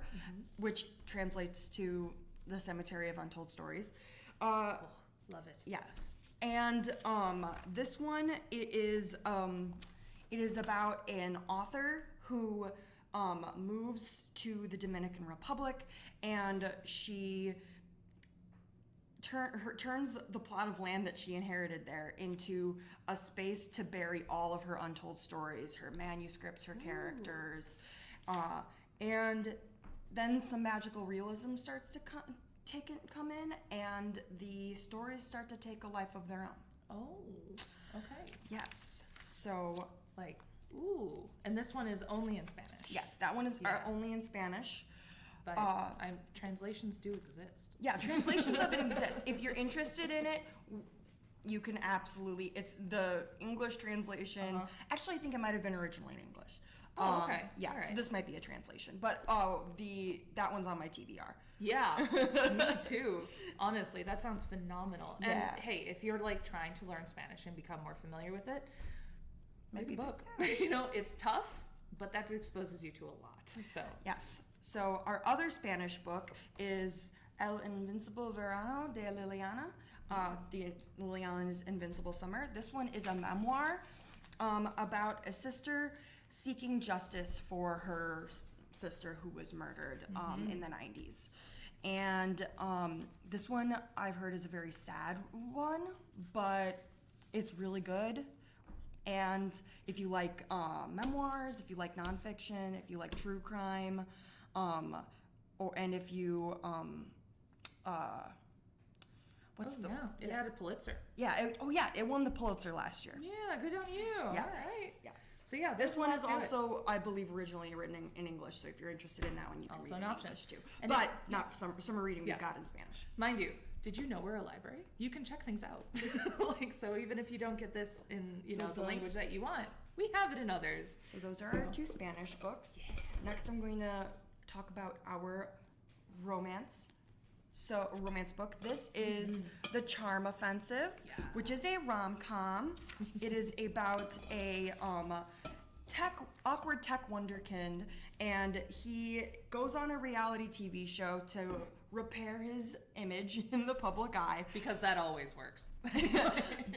which translates to the Cemetery of Untold Stories. Love it. Yeah. And this one, it is about an author who moves to the Dominican Republic, and she turns the plot of land that she inherited there into a space to bury all of her untold stories, her manuscripts, her characters, and then some magical realism starts to come in, and the stories start to take a life of their own. Oh, okay. Yes. So, Like, ooh. And this one is only in Spanish. yes, that one is only in Spanish. But translations do exist. Yeah, translations of it exist. If you're interested in it, you can absolutely. It's the English translation. Actually, I think it might have been originally in English. Oh, okay. Yeah, All so right. this might be a translation, but that one's on my TBR. Yeah, me too. Honestly, that sounds phenomenal. And Yeah. hey, if you're like trying to learn Spanish and become more familiar with it, make Maybe a book. You know, it's tough, but that exposes you to a lot. So Yes. So our other Spanish book is El Invincible Verano de Liliana, the Liliana's Invincible Summer. This one is a memoir about a sister seeking justice for her sister who was murdered in the 90s. And this one I've heard is a very sad one, but it's really good. And if you like memoirs, if you like nonfiction, if you like true crime, and if you it had a Pulitzer. it won the Pulitzer last year. Yeah, good on you. All right. Yes. So yeah, This there's one a lot is to it. also, I believe, originally written in English. So if you're interested in that one, you can Also read an it in option. English too. And But not for summer reading. Yeah. We've got in Spanish. Mind you, did you know we're a library? You can check things out. Like, so even if you don't get this in, So the the- language that you want, we have it in others. So those are our two Spanish books. Next, I'm going to talk about our romance. So, a romance book. This is The Charm Offensive, which is a rom-com. It is about a awkward tech wonderkind, and he goes on a reality TV show to repair his image in the public eye. Because that always works.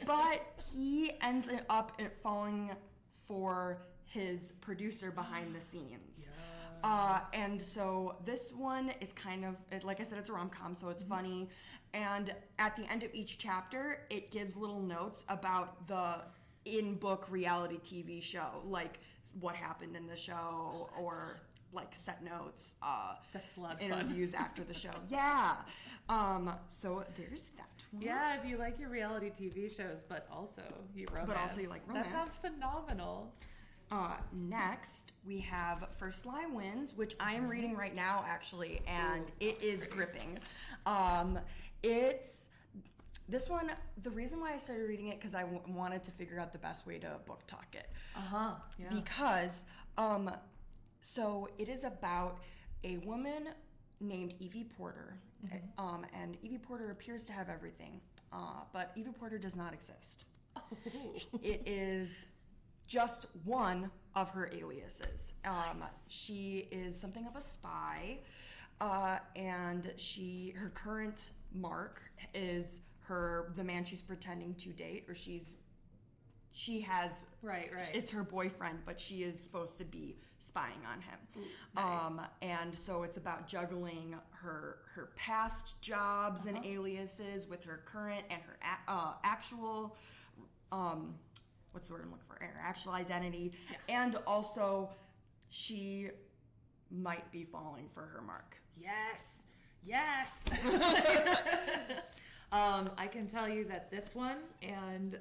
But he ends up falling for his producer behind the scenes. And so this one is kind of, like I said, it's a rom-com, so it's funny. And at the end of each chapter, it gives little notes about the in-book reality TV show, like what happened in the show, or like set notes. That's a lot of fun. interviews after the show. Yeah. So there's that one. Yeah, if you like your reality TV shows, but also you like romance. That sounds phenomenal. Next, we have First Lie Wins, which I am reading right now, actually, and it is gripping. This one, the reason why I started reading it, because I wanted to figure out the best way to book talk it. Yeah. Because, so it is about a woman named Evie Porter, and Evie Porter appears to have everything, but Evie Porter does not exist. It is just one of her aliases. She is something of a spy, and her current mark is the man she's pretending to date, or she has Right. it's her boyfriend, but she is supposed to be spying on him. Nice. And so it's about juggling her past jobs and aliases with her current and her actual what's the word I'm looking for? Her actual identity. Yeah. And also she might be falling for her mark. Yes. I can tell you that this one and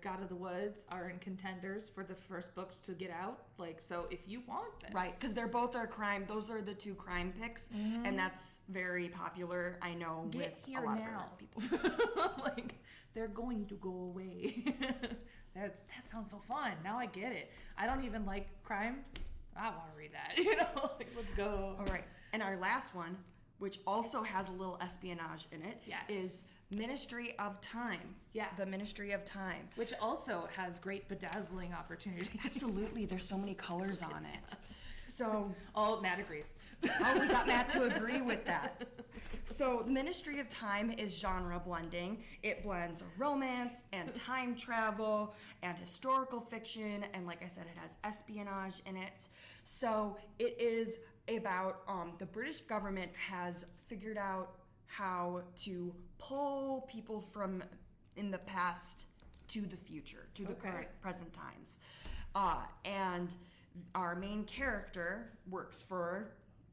God of the Woods are in contenders for the first books to get out. Like, so if you want this. Right, because they're both our crime. Those are the two crime picks, and that's very popular, I know, Get with here a lot now. of people. Like, they're going to go away. That sounds so fun. Now I get it. I don't even like crime. I want to read that. Like, let's go. All right, and our last one, which also has a little espionage in it, Yes. is Ministry of Time. Yeah. The Ministry of Time. Which also has great bedazzling opportunities. Absolutely. There's so many colors on it. So, Oh, Matt agrees. oh, we got Matt to agree with that. So, the Ministry of Time is genre blending. It blends romance and time travel and historical fiction, and like I said, it has espionage in it. So, it is about the British government has figured out how to pull people from in the past to the future, to the current present times. And our main character works for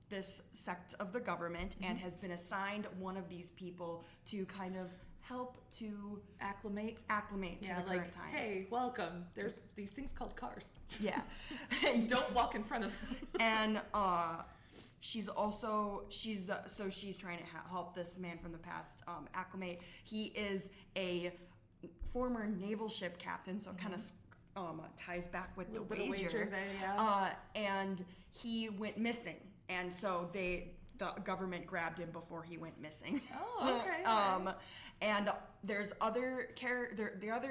this sect of the government and has been assigned one of these people to kind of help to Acclimate. acclimate to the current times. Hey, welcome. There's these things called cars. Yeah. Don't walk in front of them. And she's trying to help this man from the past acclimate. He is a former naval ship captain, so it kind of ties back with the wager. There, yeah. And he went missing, and so the government grabbed him before he went missing. Oh, okay. And there's the other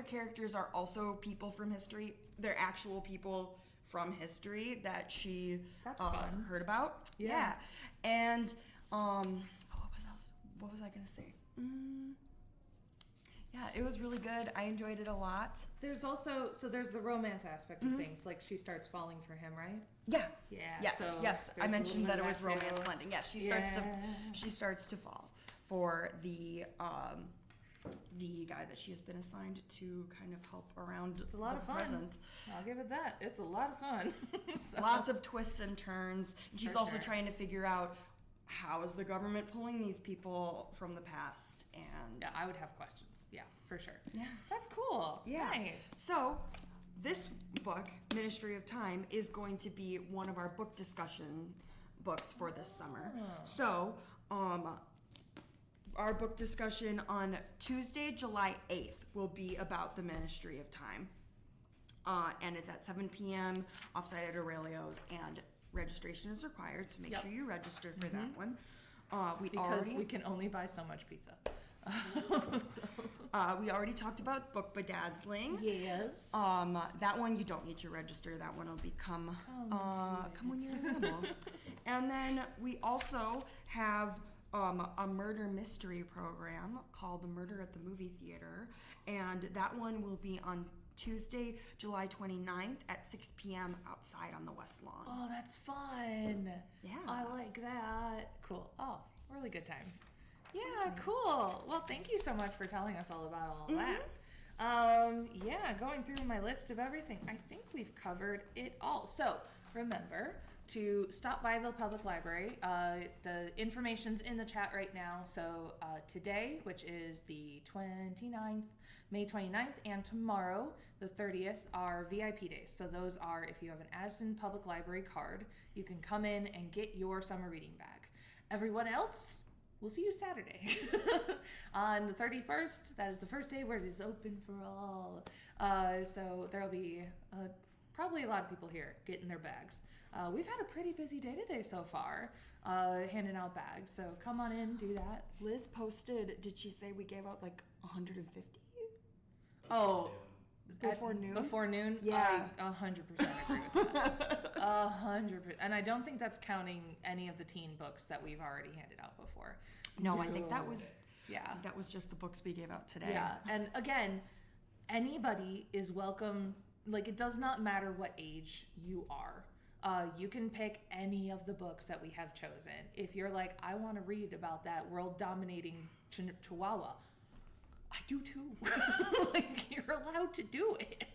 characters are also people from history. They're actual people from history that she That's fun. heard about. Yeah. And what was I gonna say? Yeah, it was really good. I enjoyed it a lot. There's also, there's the romance aspect of things. Like, she starts falling for him, right? Yeah. Yeah. Yes. So yes. I there's a mentioned little that bit it of was romance too. blending. Yes. She starts to fall for the guy that she has been assigned to kind of help around It's a lot the of fun. present. I'll give it that. It's a lot of fun. So- Lots of twists and turns. She's For also sure. trying to figure out how is the government pulling these people from the past, and Yeah, I would have questions. Yeah, for sure. yeah. That's cool. Yeah. Nice. So, this book, Ministry of Time, is going to be one of our book discussion books for this summer. Oh. So, our book discussion on Tuesday, July 8th, will be about the Ministry of Time. And it's at 7 p.m. offsite at Aurelio's, and registration is required, so make Yep. sure you register for that one. Because we can only buy so much pizza. We already talked about book bedazzling. Yes. That one you don't need to register. That one will become come when you're available. And then we also have a murder mystery program called The Murder at the Movie Theater, and that one will be on Tuesday, July 29th at 6 p.m. outside on the West Lawn. Oh, that's fun. Yeah. I like that. Cool. Oh, really good times. Yeah, cool. Well, thank you so much for telling us all about all that. Yeah, going through my list of everything, I think we've covered it all. So remember to stop by the public library. The information's in the chat right now. So today, which is the 29th, May 29th, and tomorrow, the 30th, are VIP days. So those are, if you have an Addison Public Library card, you can come in and get your summer reading bag. Everyone else, we'll see you Saturday. On the 31st, that is the first day where it is open for all. So there'll be probably a lot of people here getting their bags. We've had a pretty busy day today so far, handing out bags. So come on in, do that. Liz posted, did she say we gave out like 150? Oh, Before noon? Before noon? Yeah. I 100% agree with that. 100%. And I don't think that's counting any of the teen books that we've already handed out before. No, I think that was Yeah. that was just the books we gave out today. Yeah. And again, anybody is welcome. Like, it does not matter what age you are. You can pick any of the books that we have chosen. If you're like, I want to read about that world-dominating Chihuahua, I do too. Like, you're allowed to do it.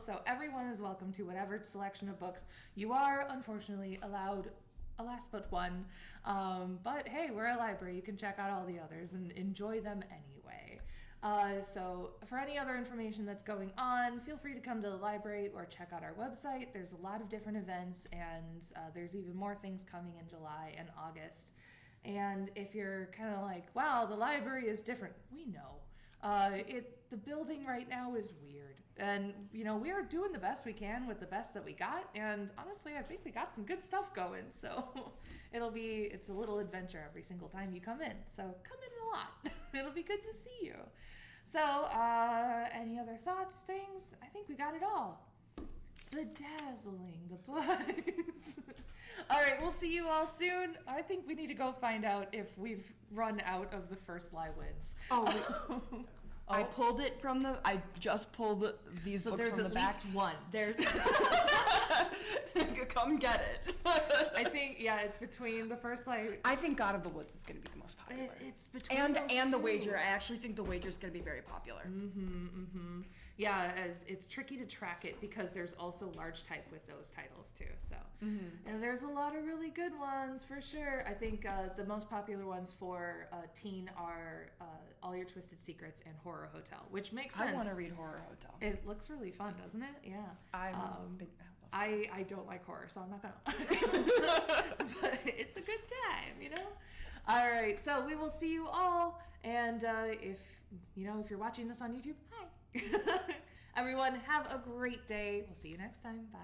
So everyone is welcome to whatever selection of books. You are, unfortunately, allowed a last but one. But hey, we're a library. You can check out all the others and enjoy them anyway. So for any other information that's going on, feel free to come to the library or check out our website. There's a lot of different events, and there's even more things coming in July and August. And if you're kind of like, wow, the library is different, we know. The building right now is weird. And, you know, we are doing the best we can with the best that we got. And honestly, I think we got some good stuff going. So it's a little adventure every single time you come in. So come in a lot. It'll be good to see you. So, any other thoughts, things? I think we got it all. Bedazzling the books. All right, we'll see you all soon. I think we need to go find out if we've run out of the first lie wins. Oh, I pulled it from the. I just pulled these books there's from the at back. least one. There's. Come get it. I think it's between the first lie. I think God of the Woods is going to be the most popular. It's between and those the two. Wager. I actually think the Wager is going to be very popular. Yeah, it's tricky to track it because there's also large type with those titles too. So, and there's a lot of really good ones for sure. I think the most popular ones for teen are All Your Twisted Secrets and Horror Hotel, which makes sense. I want to read Horror Hotel. It looks really fun, doesn't it? Yeah. I don't like horror, so I'm not gonna. But it's a good time, you know. All right, so we will see you all, and if you're watching this on YouTube, hi. Everyone, have a great day. We'll see you next time. Bye.